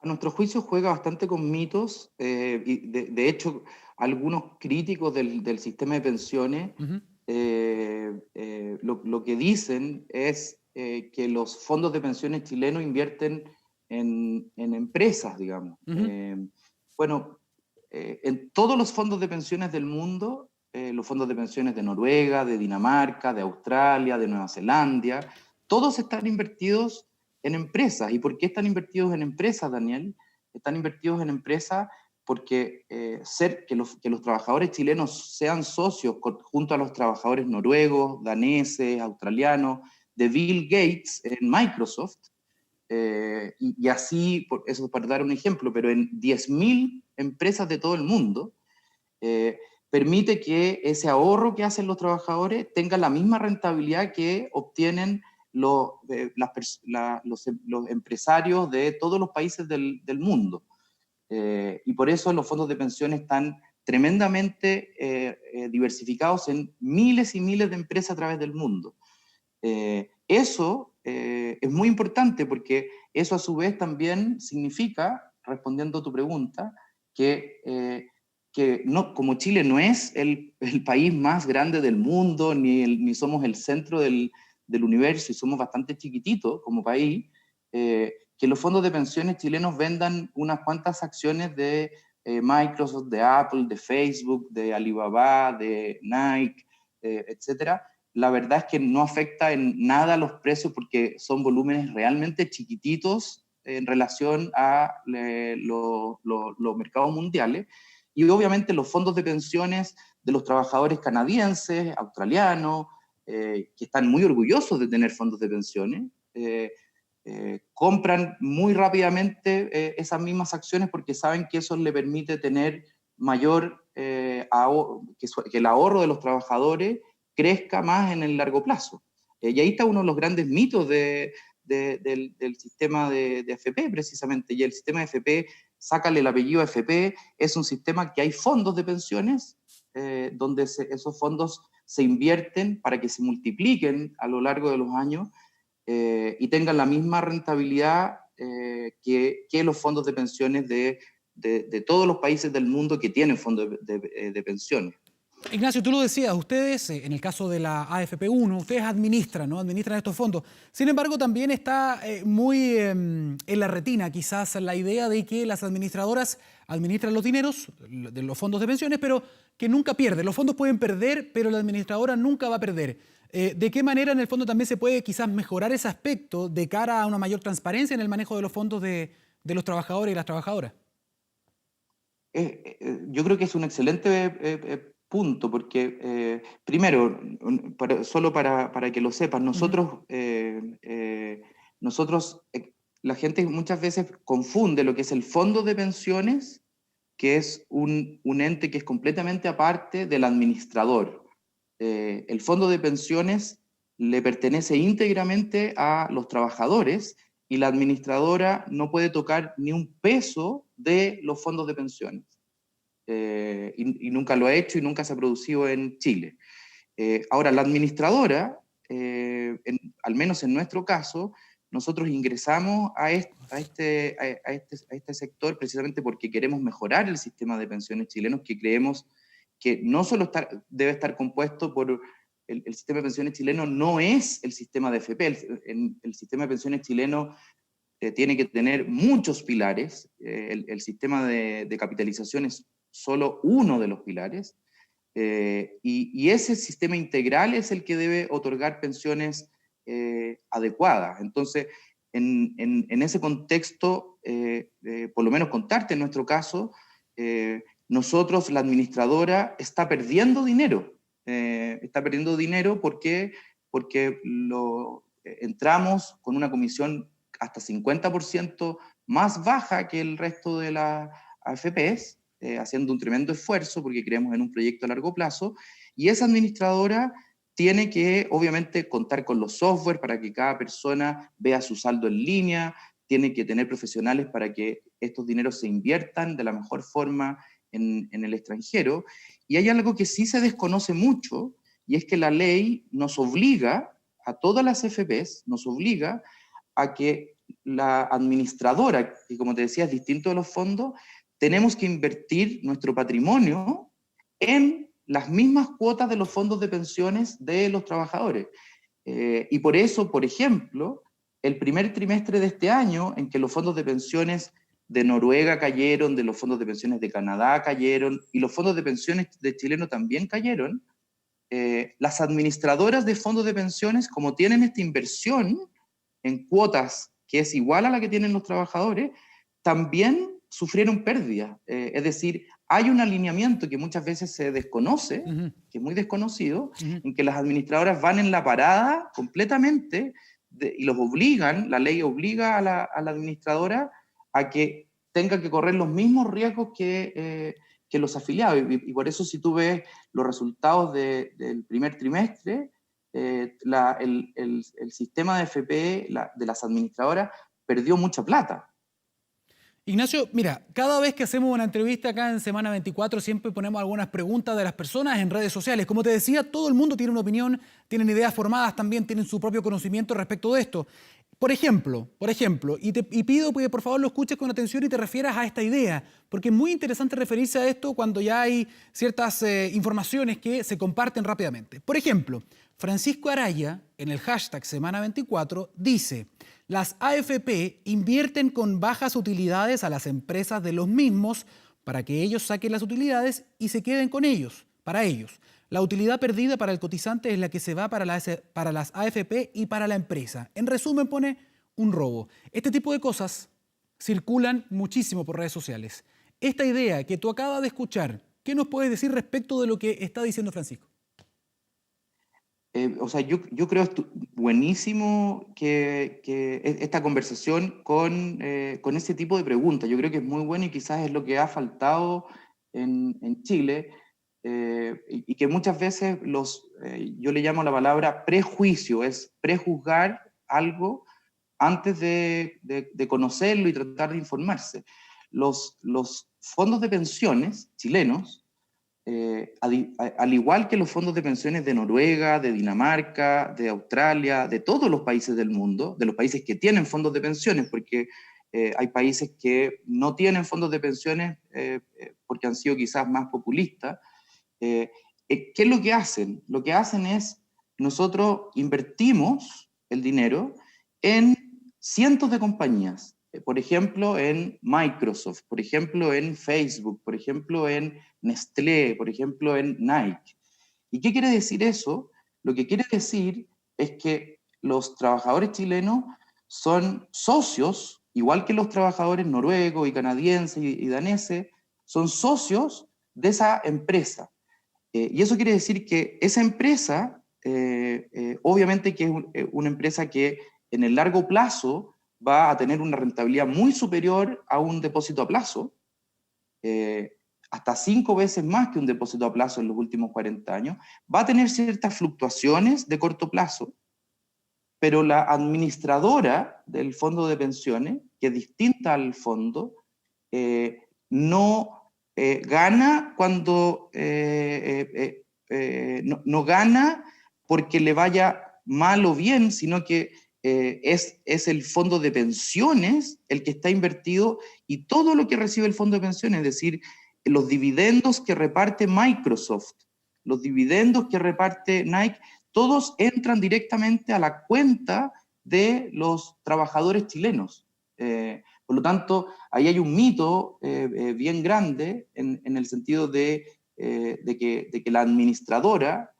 A nuestro juicio juega bastante con mitos, y de hecho algunos críticos del sistema de pensiones lo que dicen es que los fondos de pensiones chilenos invierten en empresas, digamos. Bueno, en todos los fondos de pensiones del mundo, los fondos de pensiones de Noruega, de Dinamarca, de Australia, de Nueva Zelanda, todos están invertidos en empresas. ¿Y por qué están invertidos en empresas, Daniel? Están invertidos en empresas porque que los trabajadores chilenos sean socios junto a los trabajadores noruegos, daneses, australianos, de Bill Gates en Microsoft, y así, eso para dar un ejemplo, pero en 10.000 empresas de todo el mundo, permite que ese ahorro que hacen los trabajadores tenga la misma rentabilidad que obtienen los empresarios de todos los países del mundo. Y por eso los fondos de pensiones están tremendamente diversificados en miles y miles de empresas a través del mundo. Eso es muy importante porque eso a su vez también significa, respondiendo a tu pregunta, que no, como Chile no es el país más grande del mundo, ni somos el centro del universo, y somos bastante chiquititos como país, que los fondos de pensiones chilenos vendan unas cuantas acciones de Microsoft, de Apple, de Facebook, de Alibaba, de Nike, etcétera. La verdad es que no afecta en nada los precios porque son volúmenes realmente chiquititos en relación a los mercados mundiales. Y obviamente los fondos de pensiones de los trabajadores canadienses, australianos, que están muy orgullosos de tener fondos de pensiones, compran muy rápidamente esas mismas acciones porque saben que eso le permite tener mayor, que el ahorro de los trabajadores crezca más en el largo plazo. Y ahí está uno de los grandes mitos del sistema de AFP, precisamente. Y el sistema de AFP, sácale el apellido AFP, es un sistema que hay fondos de pensiones donde esos fondos se invierten para que se multipliquen a lo largo de los años y tengan la misma rentabilidad que los fondos de pensiones de todos los países del mundo que tienen fondos de pensiones. Ignacio, tú lo decías, ustedes, en el caso de la AFP1, ustedes administran, ¿no? Administran estos fondos. Sin embargo, también está muy en la retina quizás la idea de que las administradoras administran los dineros de los fondos de pensiones, pero que nunca pierden. Los fondos pueden perder, pero la administradora nunca va a perder. ¿De qué manera en el fondo también se puede quizás mejorar ese aspecto de cara a una mayor transparencia en el manejo de los fondos de los trabajadores y las trabajadoras? Yo creo que es un excelente punto, porque primero, solo para que lo sepan, nosotros, la gente muchas veces confunde lo que es el fondo de pensiones, que es un ente que es completamente aparte del administrador. El fondo de pensiones le pertenece íntegramente a los trabajadores y la administradora no puede tocar ni un peso de los fondos de pensiones. Y nunca lo ha hecho y nunca se ha producido en Chile. Ahora, la administradora, al menos en nuestro caso, nosotros ingresamos a este sector precisamente porque queremos mejorar el sistema de pensiones chilenos, que creemos que no solo debe estar compuesto por el sistema de pensiones chileno, no es el sistema de AFP. El sistema de pensiones chileno tiene que tener muchos pilares. El sistema de capitalización es solo uno de los pilares, y ese sistema integral es el que debe otorgar pensiones adecuadas. Entonces, en ese contexto, por lo menos contarte en nuestro caso, nosotros, la administradora, está perdiendo dinero. Porque entramos con una comisión hasta 50% más baja que el resto de las AFPs, haciendo un tremendo esfuerzo porque creemos en un proyecto a largo plazo, y esa administradora tiene que, obviamente, contar con los software para que cada persona vea su saldo en línea, tiene que tener profesionales para que estos dineros se inviertan de la mejor forma en el extranjero. Y hay algo que sí se desconoce mucho, y es que la ley nos obliga, a todas las AFPs, nos obliga a que la administradora, que como te decía es distinto de los fondos, tenemos que invertir nuestro patrimonio en las mismas cuotas de los fondos de pensiones de los trabajadores. Y por eso, por ejemplo, el primer trimestre de este año, en que los fondos de pensiones de Noruega cayeron, de los fondos de pensiones de Canadá cayeron, y los fondos de pensiones de chileno también cayeron, las administradoras de fondos de pensiones, como tienen esta inversión en cuotas que es igual a la que tienen los trabajadores, también sufrieron pérdidas. Es decir, hay un alineamiento que muchas veces se desconoce, que es muy desconocido, en que las administradoras van en la parada completamente y los obligan, la ley obliga a la administradora a que tenga que correr los mismos riesgos que que los afiliados. Y por eso si tú ves los resultados del primer trimestre, el sistema de FP de las administradoras perdió mucha plata. Ignacio, mira, cada vez que hacemos una entrevista acá en Semana 24 siempre ponemos algunas preguntas de las personas en redes sociales. Como te decía, todo el mundo tiene una opinión, tienen ideas formadas, también tienen su propio conocimiento respecto de esto. Por ejemplo, y pido que por favor lo escuches con atención y te refieras a esta idea, porque es muy interesante referirse a esto cuando ya hay ciertas informaciones que se comparten rápidamente. Por ejemplo, Francisco Araya, en el hashtag Semana 24, dice: las AFP invierten con bajas utilidades a las empresas de los mismos para que ellos saquen las utilidades y se queden con ellos, para ellos. La utilidad perdida para el cotizante es la que se va para las AFP y para la empresa. En resumen, pone un robo. Este tipo de cosas circulan muchísimo por redes sociales. Esta idea que tú acabas de escuchar, ¿qué nos puedes decir respecto de lo que está diciendo Francisco? Yo creo buenísimo que esta conversación con ese tipo de preguntas. Yo creo que es muy bueno y quizás es lo que ha faltado en Chile, y que muchas veces yo le llamo la palabra prejuicio, es prejuzgar algo antes de conocerlo y tratar de informarse. Los fondos de pensiones chilenos, al igual que los fondos de pensiones de Noruega, de Dinamarca, de Australia, de todos los países del mundo, de los países que tienen fondos de pensiones, porque hay países que no tienen fondos de pensiones porque han sido quizás más populistas. ¿Qué es lo que hacen? Lo que hacen es, nosotros invertimos el dinero en cientos de compañías, por ejemplo en Microsoft, por ejemplo en Facebook, por ejemplo en Nestlé, por ejemplo en Nike. ¿Y qué quiere decir eso? Lo que quiere decir es que los trabajadores chilenos son socios, igual que los trabajadores noruegos y canadienses y daneses, son socios de esa empresa. Y eso quiere decir que esa empresa, obviamente que es una empresa que en el largo plazo va a tener una rentabilidad muy superior a un depósito a plazo, hasta 5 veces más que un depósito a plazo en los últimos 40 años, va a tener ciertas fluctuaciones de corto plazo, pero la administradora del fondo de pensiones, que es distinta al fondo, no gana cuando no gana porque le vaya mal o bien, sino que es el fondo de pensiones el que está invertido, y todo lo que recibe el fondo de pensiones, es decir, los dividendos que reparte Microsoft, los dividendos que reparte Nike, todos entran directamente a la cuenta de los trabajadores chilenos. Por lo tanto, ahí hay un mito bien grande en el sentido de que la administradora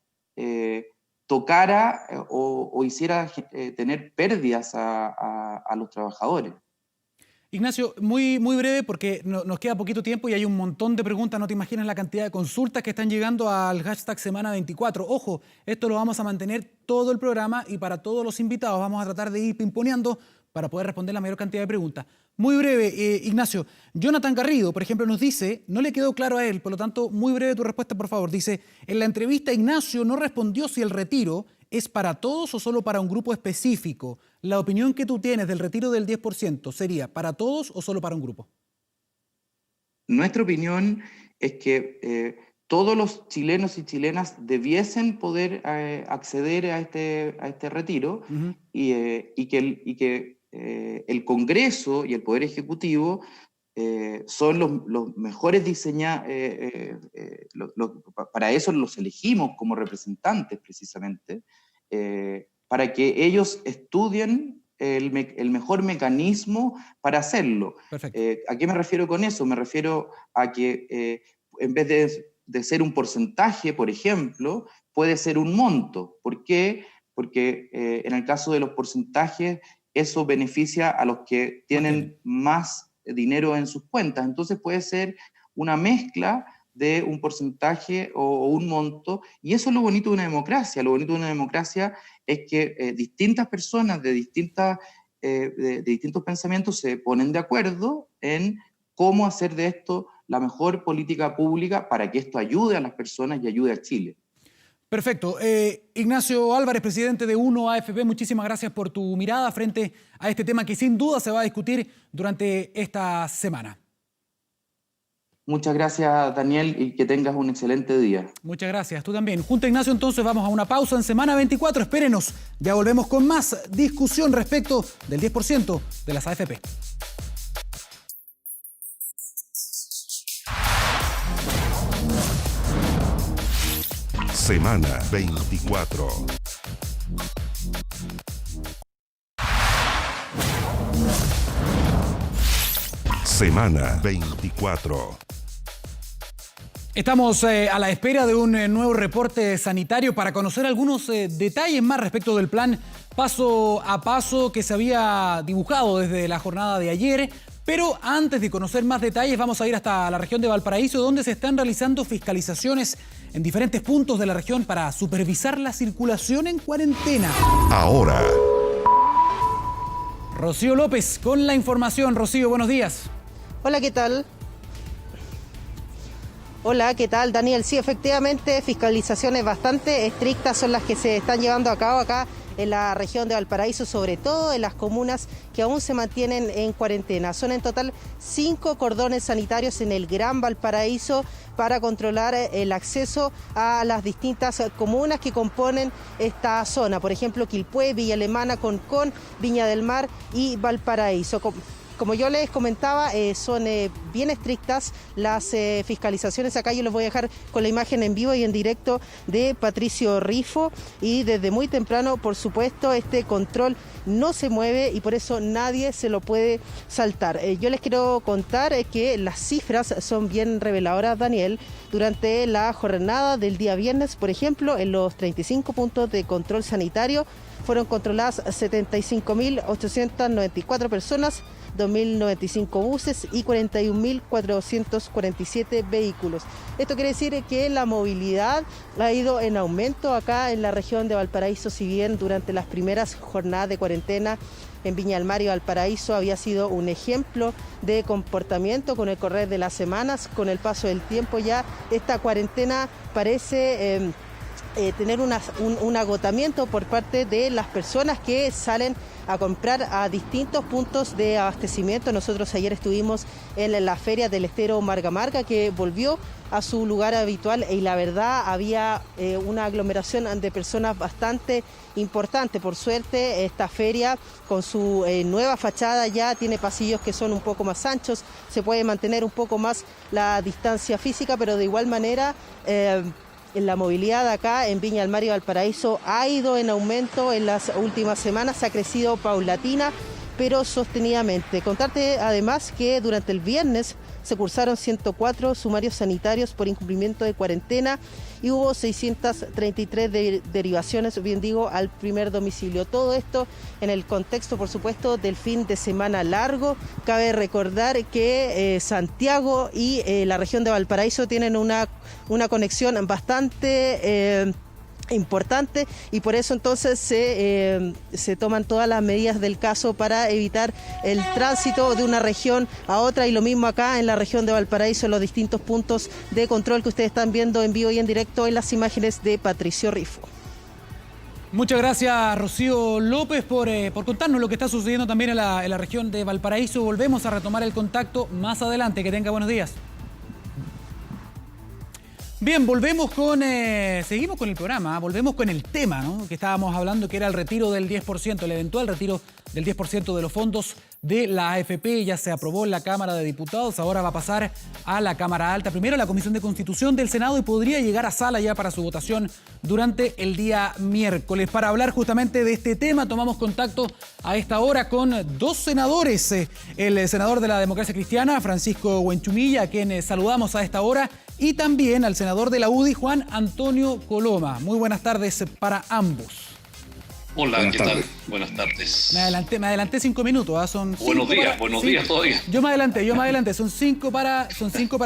tocara o hiciera tener pérdidas a los trabajadores. Ignacio, muy breve porque nos queda poquito tiempo y hay un montón de preguntas. No te imaginas la cantidad de consultas que están llegando al hashtag Semana 24. Ojo, esto lo vamos a mantener todo el programa y para todos los invitados vamos a tratar de ir pimponeando para poder responder la mayor cantidad de preguntas. Muy breve, Ignacio. Jonathan Garrido, por ejemplo, nos dice, no le quedó claro a él, por lo tanto, muy breve tu respuesta, por favor. Dice, en la entrevista Ignacio no respondió si el retiro es para todos o solo para un grupo específico. La opinión que tú tienes del retiro del 10% sería para todos o solo para un grupo. Nuestra opinión es que todos los chilenos y chilenas debiesen poder acceder a este retiro, y que el Congreso y el Poder Ejecutivo son los mejores diseñados, para eso los elegimos como representantes precisamente, para que ellos estudien el mejor mecanismo para hacerlo. ¿A qué me refiero con eso? Me refiero a que en vez de ser un porcentaje, por ejemplo, puede ser un monto. ¿Por qué? Porque en el caso de los porcentajes, eso beneficia a los que tienen más dinero en sus cuentas. Entonces puede ser una mezcla de un porcentaje o un monto, y eso es lo bonito de una democracia. Lo bonito de una democracia es que distintas personas de distintos pensamientos se ponen de acuerdo en cómo hacer de esto la mejor política pública para que esto ayude a las personas y ayude a Chile. Perfecto. Ignacio Álvarez, presidente de UNO AFP, muchísimas gracias por tu mirada frente a este tema que sin duda se va a discutir durante esta semana. Muchas gracias, Daniel, y que tengas un excelente día. Muchas gracias, tú también. Junto a Ignacio, entonces vamos a una pausa en Semana 24. Espérenos, ya volvemos con más discusión respecto del 10% de las AFP. Semana 24. Semana 24. Estamos a la espera de un nuevo reporte sanitario para conocer algunos detalles más respecto del plan paso a paso que se había dibujado desde la jornada de ayer. Pero antes de conocer más detalles, vamos a ir hasta la región de Valparaíso, donde se están realizando fiscalizaciones en diferentes puntos de la región para supervisar la circulación en cuarentena. Ahora, Rocío López con la información. Rocío, buenos días. Hola, ¿qué tal? Hola, ¿qué tal, Daniel? Sí, efectivamente, fiscalizaciones bastante estrictas son las que se están llevando a cabo acá en la región de Valparaíso, sobre todo en las comunas que aún se mantienen en cuarentena. Son en total 5 cordones sanitarios en el Gran Valparaíso para controlar el acceso a las distintas comunas que componen esta zona. Por ejemplo, Quilpué, Villa Alemana, Concón, Viña del Mar y Valparaíso. Como yo les comentaba, son bien estrictas las fiscalizaciones. Acá yo les voy a dejar con la imagen en vivo y en directo de Patricio Rifo. Y desde muy temprano, por supuesto, este control no se mueve y por eso nadie se lo puede saltar. Yo les quiero contar que las cifras son bien reveladoras, Daniel. Durante la jornada del día viernes, por ejemplo, en los 35 puntos de control sanitario, fueron controladas 75.894 personas, 2.095 buses y 41.447 vehículos. Esto quiere decir que la movilidad ha ido en aumento acá en la región de Valparaíso, si bien durante las primeras jornadas de cuarentena en Viña del Mar y Valparaíso había sido un ejemplo de comportamiento. Con el correr de las semanas, con el paso del tiempo, ya esta cuarentena parece tener un agotamiento por parte de las personas que salen a comprar a distintos puntos de abastecimiento. Nosotros ayer estuvimos en la feria del estero Marga Marga, que volvió a su lugar habitual y la verdad había una aglomeración de personas bastante importante. Por suerte, esta feria con su nueva fachada ya tiene pasillos que son un poco más anchos, se puede mantener un poco más la distancia física, pero de igual manera la movilidad acá en Viña del Mar y Valparaíso ha ido en aumento en las últimas semanas, ha crecido paulatina pero sostenidamente. Contarte además que durante el viernes se cursaron 104 sumarios sanitarios por incumplimiento de cuarentena y hubo 633 derivaciones, bien digo, al primer domicilio. Todo esto en el contexto, por supuesto, del fin de semana largo. Cabe recordar que Santiago y la región de Valparaíso tienen una conexión bastante importante y por eso entonces se toman todas las medidas del caso para evitar el tránsito de una región a otra, y lo mismo acá en la región de Valparaíso, en los distintos puntos de control que ustedes están viendo en vivo y en directo en las imágenes de Patricio Rifo. Muchas gracias, Rocío López, por contarnos lo que está sucediendo también en la región de Valparaíso. Volvemos a retomar el contacto más adelante. Que tenga buenos días. Bien, seguimos con el programa, volvemos con el tema, ¿no?, que estábamos hablando, que era el retiro del 10%, el eventual retiro del 10% de los fondos de la AFP. Ya se aprobó en la Cámara de Diputados, ahora va a pasar a la Cámara Alta, primero a la Comisión de Constitución del Senado, y podría llegar a sala ya para su votación durante el día miércoles. Para hablar justamente de este tema, tomamos contacto a esta hora con dos senadores. El senador de la Democracia Cristiana, Francisco Huenchumilla, a quien saludamos a esta hora, y también al senador de la UDI, Juan Antonio Coloma. Muy buenas tardes para ambos. Hola, ¿qué tal? Buenas tardes. Me adelanté 5 minutos, son buenos días todavía. Yo me adelanté, son 5 para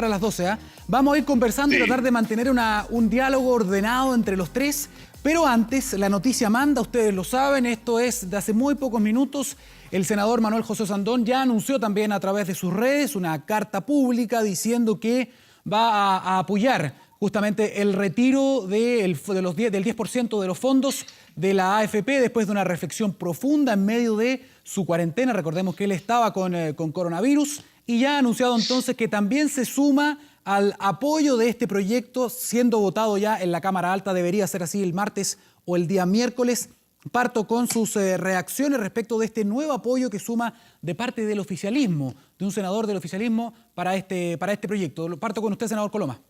las 12. Vamos a ir conversando y tratar de mantener un diálogo ordenado entre los tres, Pero antes, la noticia manda, ustedes lo saben, esto es de hace muy pocos minutos. El senador Manuel José Osandón ya anunció también a través de sus redes una carta pública diciendo que va a apoyar justamente el retiro del 10% de los fondos de la AFP después de una reflexión profunda en medio de su cuarentena. Recordemos que él estaba con coronavirus y ya ha anunciado entonces que también se suma al apoyo de este proyecto, siendo votado ya en la Cámara Alta. Debería ser así el martes o el día miércoles. Parto con sus reacciones respecto de este nuevo apoyo que suma de parte del oficialismo, de un senador del oficialismo para este proyecto. Parto con usted, senador Coloma.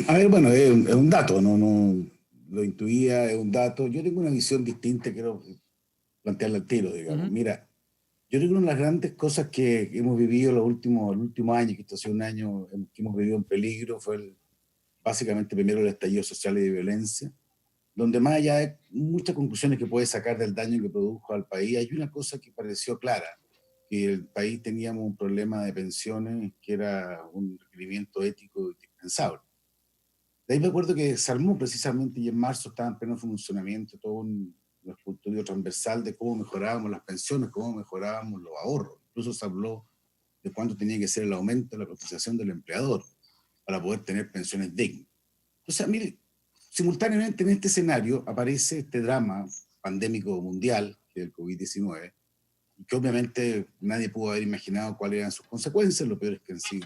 A ver, bueno, es un dato, no lo intuía, es un dato. Yo tengo una visión distinta, quiero plantearla al tiro, digamos. Mira, yo creo que una de las grandes cosas que hemos vivido el último año, que esto ha sido un año que hemos vivido en peligro, fue básicamente primero el estallido social y de violencia, donde más allá de muchas conclusiones que puede sacar del daño que produjo al país, hay una cosa que pareció clara, que el país teníamos un problema de pensiones que era un requerimiento ético indispensable. De ahí me acuerdo que se armó precisamente, y en marzo estaba en pleno funcionamiento todo un estudio transversal de cómo mejorábamos las pensiones, cómo mejorábamos los ahorros. Incluso se habló de cuánto tenía que ser el aumento de la cotización del empleador para poder tener pensiones dignas. Entonces, mire, simultáneamente en este escenario aparece este drama pandémico mundial, que es el COVID-19, que obviamente nadie pudo haber imaginado cuáles eran sus consecuencias. Lo peor es que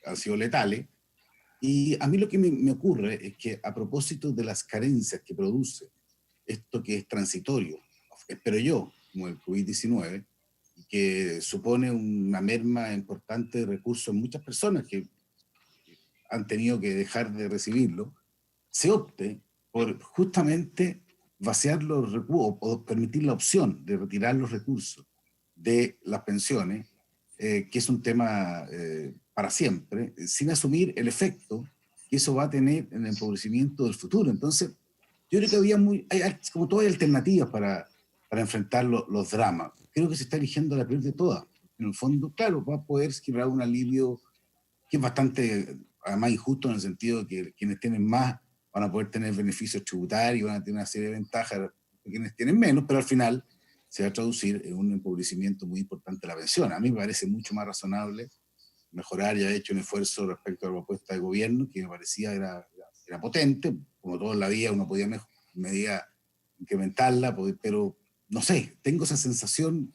han sido letales. Y a mí lo que me ocurre es que, a propósito de las carencias que produce esto que es transitorio, espero yo, como el COVID-19, y que supone una merma importante de recursos en muchas personas que han tenido que dejar de recibirlo, se opte por justamente vaciar los recursos o permitir la opción de retirar los recursos de las pensiones, que es un tema para siempre, sin asumir el efecto que eso va a tener en el empobrecimiento del futuro. Entonces, yo creo que como todas hay alternativas para enfrentar los dramas. Creo que se está eligiendo la peor de todas. En el fondo, claro, va a poder generar un alivio que es bastante, además, injusto, en el sentido de que quienes tienen más van a poder tener beneficios tributarios, van a tener una serie de ventajas de quienes tienen menos, pero al final se va a traducir en un empobrecimiento muy importante de la pensión. A mí me parece mucho más razonable mejorar. Ya he hecho un esfuerzo respecto a la propuesta de gobierno, que me parecía era potente. Como todo en la vida, uno podía incrementarla, pero no sé, tengo esa sensación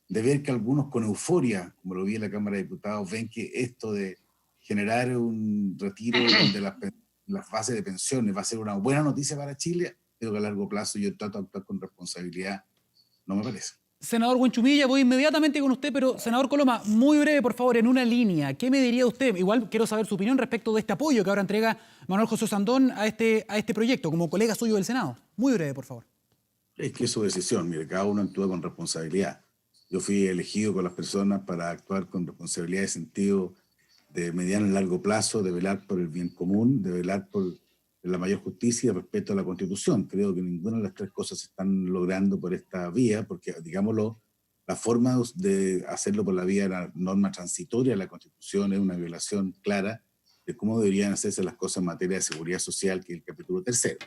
de ver que algunos con euforia, como lo vi en la Cámara de Diputados, ven que esto de generar un retiro de las bases de pensiones va a ser una buena noticia para Chile. Creo que a largo plazo yo trato de actuar con responsabilidad. No me parece. Senador Huenchumilla, voy inmediatamente con usted, pero senador Coloma, muy breve, por favor, en una línea. ¿Qué me diría usted? Igual quiero saber su opinión respecto de este apoyo que ahora entrega Manuel José Osandón a este proyecto, como colega suyo del Senado. Muy breve, por favor. Es que es su decisión. Mire, cada uno actúa con responsabilidad. Yo fui elegido con las personas para actuar con responsabilidad de sentido de mediano y largo plazo, de velar por el bien común, de velar por la mayor justicia y respeto a la Constitución. Creo que ninguna de las tres cosas se están logrando por esta vía, porque, digámoslo, la forma de hacerlo por la vía de la norma transitoria de la Constitución es una violación clara de cómo deberían hacerse las cosas en materia de seguridad social, que es el capítulo 3.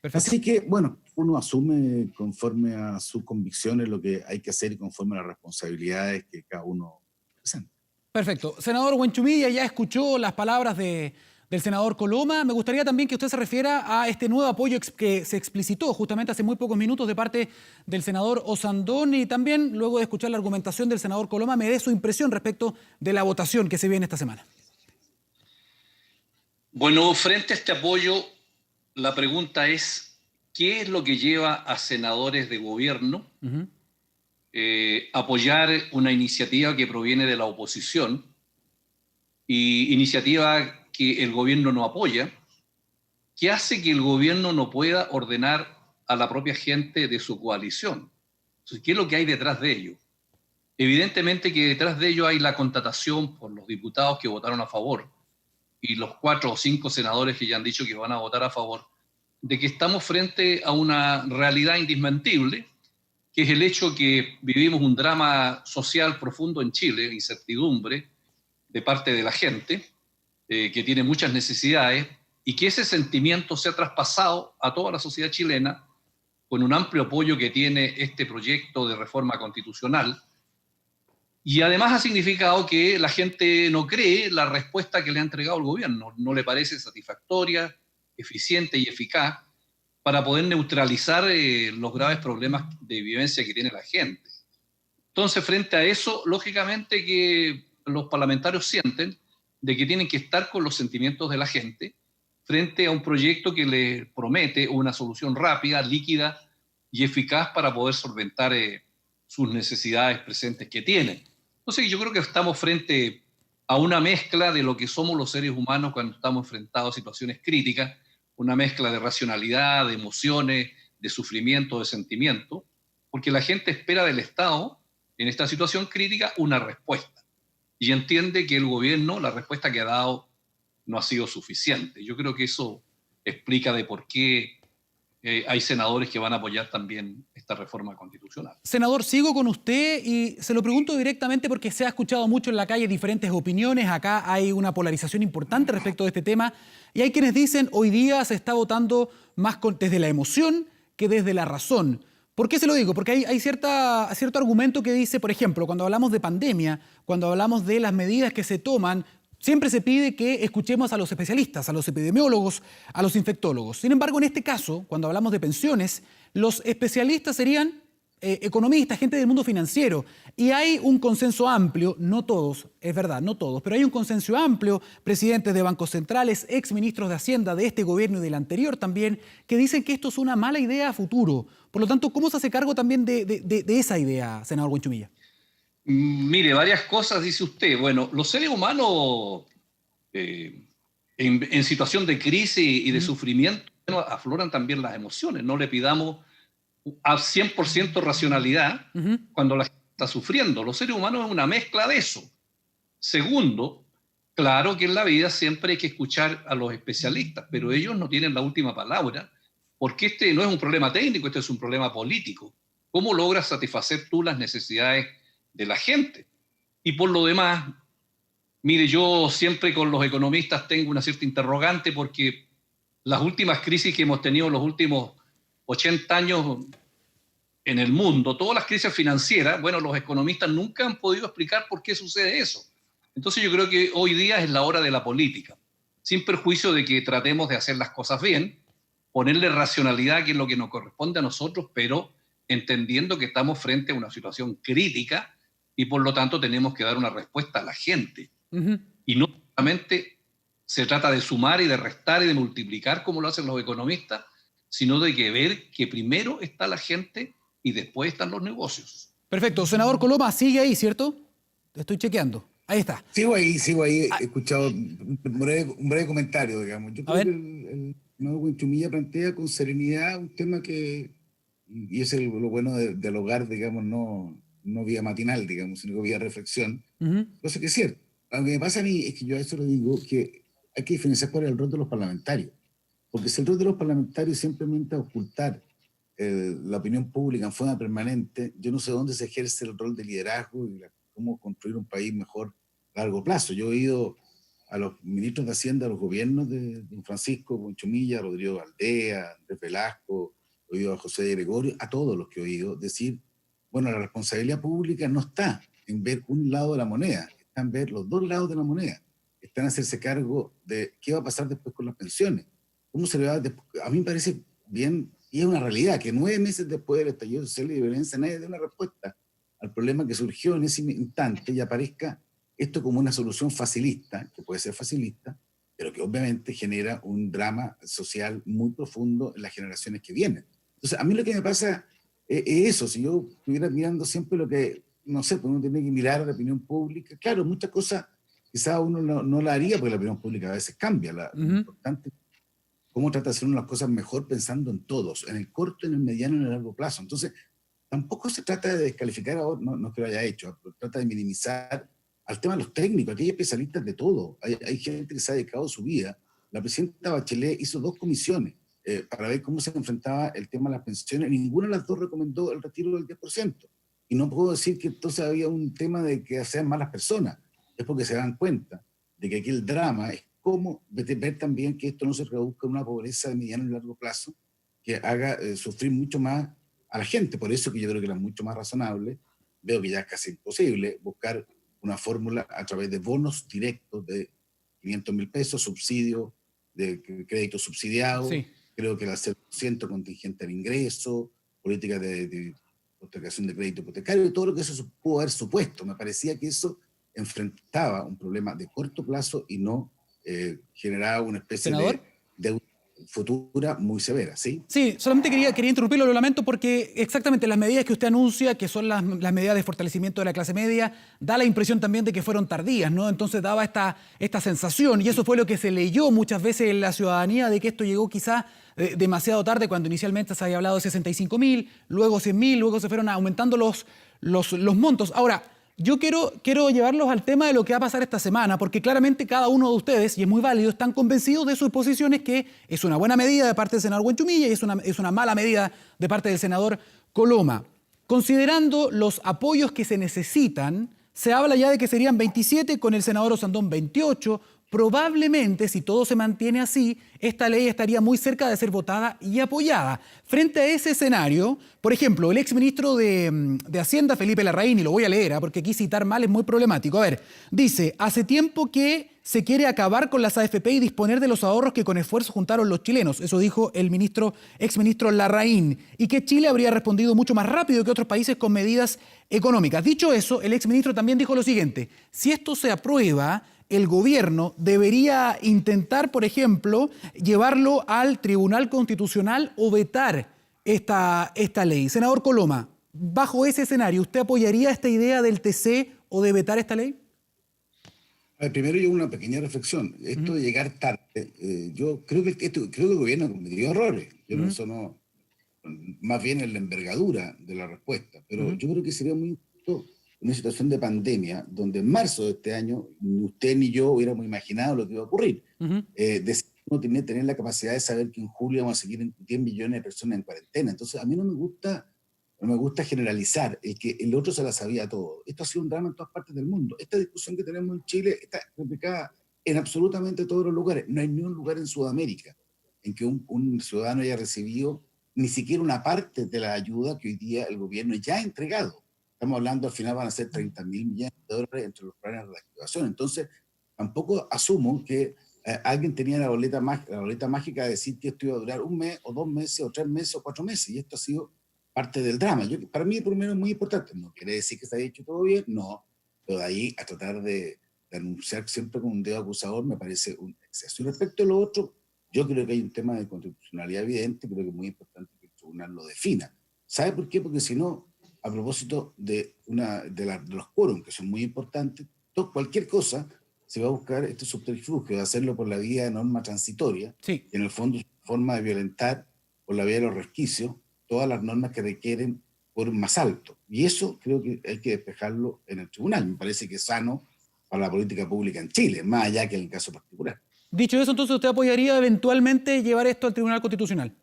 Perfecto. Así que, bueno, uno asume conforme a sus convicciones lo que hay que hacer y conforme a las responsabilidades que cada uno presenta. Perfecto. Senador Huenchumilla, ya escuchó las palabras del senador Coloma. Me gustaría también que usted se refiera a este nuevo apoyo que se explicitó justamente hace muy pocos minutos de parte del senador Osandón, y también, luego de escuchar la argumentación del senador Coloma, me dé su impresión respecto de la votación que se viene esta semana. Bueno, frente a este apoyo, la pregunta es, ¿qué es lo que lleva a senadores de gobierno apoyar una iniciativa que proviene de la oposición y iniciativa que el gobierno no apoya? ¿Qué hace que el gobierno no pueda ordenar a la propia gente de su coalición? Entonces, ¿qué es lo que hay detrás de ello? Evidentemente que detrás de ello hay la constatación por los diputados que votaron a favor y los 4 o 5 senadores que ya han dicho que van a votar a favor, de que estamos frente a una realidad indesmentible, que es el hecho que vivimos un drama social profundo en Chile, incertidumbre de parte de la gente, que tiene muchas necesidades, y que ese sentimiento sea traspasado a toda la sociedad chilena con un amplio apoyo que tiene este proyecto de reforma constitucional. Y además ha significado que la gente no cree la respuesta que le ha entregado el gobierno, no le parece satisfactoria, eficiente y eficaz para poder neutralizar los graves problemas de vivencia que tiene la gente. Entonces, frente a eso, lógicamente que los parlamentarios sienten de que tienen que estar con los sentimientos de la gente frente a un proyecto que les promete una solución rápida, líquida y eficaz para poder solventar sus necesidades presentes que tienen. Entonces, yo creo que estamos frente a una mezcla de lo que somos los seres humanos cuando estamos enfrentados a situaciones críticas, una mezcla de racionalidad, de emociones, de sufrimiento, de sentimiento, porque la gente espera del Estado, en esta situación crítica, una respuesta. Y entiende que el gobierno, la respuesta que ha dado, no ha sido suficiente. Yo creo que eso explica de por qué hay senadores que van a apoyar también esta reforma constitucional. Senador, sigo con usted y se lo pregunto directamente porque se ha escuchado mucho en la calle diferentes opiniones. Acá hay una polarización importante respecto de este tema y hay quienes dicen hoy día se está votando más desde la emoción que desde la razón. ¿Por qué se lo digo? Porque hay cierto argumento que dice, por ejemplo, cuando hablamos de pandemia, cuando hablamos de las medidas que se toman, siempre se pide que escuchemos a los especialistas, a los epidemiólogos, a los infectólogos. Sin embargo, en este caso, cuando hablamos de pensiones, los especialistas serían economistas, gente del mundo financiero. Y hay un consenso amplio, no todos, es verdad, no todos, pero hay un consenso amplio, presidentes de bancos centrales, exministros de Hacienda de este gobierno y del anterior también, que dicen que esto es una mala idea a futuro. Por lo tanto, ¿cómo se hace cargo también de esa idea, senador Buenchumilla? Mire, varias cosas dice usted. Bueno, los seres humanos en situación de crisis y de sufrimiento, bueno, afloran también las emociones. No le pidamos a 100% racionalidad cuando la gente está sufriendo. Los seres humanos es una mezcla de eso. Segundo, claro que en la vida siempre hay que escuchar a los especialistas, pero ellos no tienen la última palabra, porque este no es un problema técnico, este es un problema político. ¿Cómo logras satisfacer tú las necesidades de la gente? Y por lo demás, mire, yo siempre con los economistas tengo una cierta interrogante porque las últimas crisis que hemos tenido en los últimos 80 años en el mundo, todas las crisis financieras, bueno, los economistas nunca han podido explicar por qué sucede eso. Entonces yo creo que hoy día es la hora de la política, sin perjuicio de que tratemos de hacer las cosas bien, ponerle racionalidad, que es lo que nos corresponde a nosotros, pero entendiendo que estamos frente a una situación crítica y por lo tanto tenemos que dar una respuesta a la gente. Y no solamente se trata de sumar y de restar y de multiplicar como lo hacen los economistas, sino de que ver que primero está la gente y después están los negocios. Perfecto. Senador Coloma, sigue ahí, ¿cierto? Estoy chequeando. Ahí está. Sigo ahí. He escuchado un breve comentario, digamos. Yo creo que el senador Buenchumilla plantea con serenidad un tema que, y es lo bueno de hogar, digamos, no vía matinal, digamos, sino vía reflexión, cosa que es cierto. Lo que me pasa a mí es que yo a eso lo digo, que hay que diferenciar cuál es el rol de los parlamentarios. Porque si el rol de los parlamentarios simplemente ocultar la opinión pública en forma permanente, yo no sé dónde se ejerce el rol de liderazgo y cómo construir un país mejor a largo plazo. Yo he oído a los ministros de Hacienda, a los gobiernos de don Francisco Buenchumilla, Rodrigo Valdea, Andrés Velasco, he oído a José de Gregorio, a todos los que he oído decir, bueno, la responsabilidad pública no está en ver un lado de la moneda, está en ver los dos lados de la moneda, está en hacerse cargo de qué va a pasar después con las pensiones. ¿Cómo se le va a mí me parece bien, y es una realidad, que 9 meses después del estallido social y de violencia nadie dé una respuesta al problema que surgió en ese instante y aparezca esto como una solución facilista, que puede ser facilista, pero que obviamente genera un drama social muy profundo en las generaciones que vienen. Entonces, a mí lo que me pasa es eso. Si yo estuviera mirando siempre lo que, no sé, pues uno tiene que mirar a la opinión pública. Claro, muchas cosas quizás uno no la haría porque la opinión pública a veces cambia. Lo importante es cómo trata de hacer uno las cosas mejor pensando en todos, en el corto, en el mediano y en el largo plazo. Entonces, tampoco se trata de descalificar a otros, no es que lo haya hecho, pero trata de minimizar al tema de los técnicos. Aquí hay especialistas de todo. Hay gente que se ha dedicado su vida. La presidenta Bachelet hizo 2 comisiones para ver cómo se enfrentaba el tema de las pensiones. Ninguna de las 2 recomendó el retiro del 10%. Y no puedo decir que entonces había un tema de que sean malas personas. Es porque se dan cuenta de que aquí el drama es cómo ver también que esto no se traduzca en una pobreza de mediano y largo plazo que haga sufrir mucho más a la gente. Por eso que yo creo que era mucho más razonable, veo que ya es casi imposible, buscar una fórmula a través de bonos directos de 500.000 pesos, subsidio de crédito subsidiado, Sí. creo que el 0% contingente al ingreso, política de postergación de crédito hipotecario, y todo lo que eso pudo haber supuesto. Me parecía que eso enfrentaba un problema de corto plazo y no generaba una especie ¿Senador? de deuda futura muy severa, ¿sí? Sí, solamente quería interrumpirlo, lo lamento, porque exactamente las medidas que usted anuncia, que son las medidas de fortalecimiento de la clase media, da la impresión también de que fueron tardías, ¿no? Entonces daba esta sensación, y eso fue lo que se leyó muchas veces en la ciudadanía, de que esto llegó quizá demasiado tarde, cuando inicialmente se había hablado de 65.000, luego 100.000, luego se fueron aumentando los montos. Ahora, yo quiero llevarlos al tema de lo que va a pasar esta semana, porque claramente cada uno de ustedes, y es muy válido, están convencidos de sus posiciones, que es una buena medida de parte del senador Huenchumilla y es una mala medida de parte del senador Coloma. Considerando los apoyos que se necesitan, se habla ya de que serían 27, con el senador Osandón 28. Probablemente, si todo se mantiene así, esta ley estaría muy cerca de ser votada y apoyada. Frente a ese escenario, por ejemplo, el exministro de Hacienda, Felipe Larraín, y lo voy a leer, porque aquí citar mal es muy problemático. A ver, dice: hace tiempo que se quiere acabar con las AFP y disponer de los ahorros que con esfuerzo juntaron los chilenos. Eso dijo el exministro Larraín. Y que Chile habría respondido mucho más rápido que otros países con medidas económicas. Dicho eso, el exministro también dijo lo siguiente: si esto se aprueba, el gobierno debería intentar, por ejemplo, llevarlo al Tribunal Constitucional o vetar esta ley. Senador Coloma, bajo ese escenario, ¿usted apoyaría esta idea del TC o de vetar esta ley? A ver, primero yo una pequeña reflexión. Esto de llegar tarde, yo creo que el gobierno cometió errores. Yo no, eso no, más bien en la envergadura de la respuesta. Pero yo creo que sería muy injusto una situación de pandemia, donde en marzo de este año ni usted ni yo hubiéramos imaginado lo que iba a ocurrir. No tener la capacidad de saber que en julio vamos a seguir en 10 millones de personas en cuarentena. Entonces, a mí no me gusta generalizar, que el otro se la sabía todo. Esto ha sido un drama en todas partes del mundo. Esta discusión que tenemos en Chile está replicada en absolutamente todos los lugares. No hay ni un lugar en Sudamérica en que un ciudadano haya recibido ni siquiera una parte de la ayuda que hoy día el gobierno ya ha entregado. Estamos hablando, al final van a ser 30.000 millones de dólares entre los planes de reactivación. Entonces, tampoco asumo que alguien tenía la boleta mágica de decir que esto iba a durar un mes, o 2 meses, o 3 meses, o 4 meses. Y esto ha sido parte del drama. Para mí, por lo menos, es muy importante. No quiere decir que se haya hecho todo bien, no. Pero de ahí a tratar de anunciar siempre con un dedo acusador me parece un exceso. Y respecto a lo otro, yo creo que hay un tema de constitucionalidad evidente, creo que es muy importante que el tribunal lo defina. ¿Sabe por qué? Porque si no, a propósito de los quórum, que son muy importantes, cualquier cosa se va a buscar este subterfugio de hacerlo por la vía de norma transitoria, Sí. que en el fondo es una forma de violentar por la vía de los resquicios todas las normas que requieren quórum más alto. Y eso creo que hay que despejarlo en el tribunal. Me parece que es sano para la política pública en Chile, más allá que en el caso particular. Dicho eso, entonces, ¿usted apoyaría eventualmente llevar esto al Tribunal Constitucional?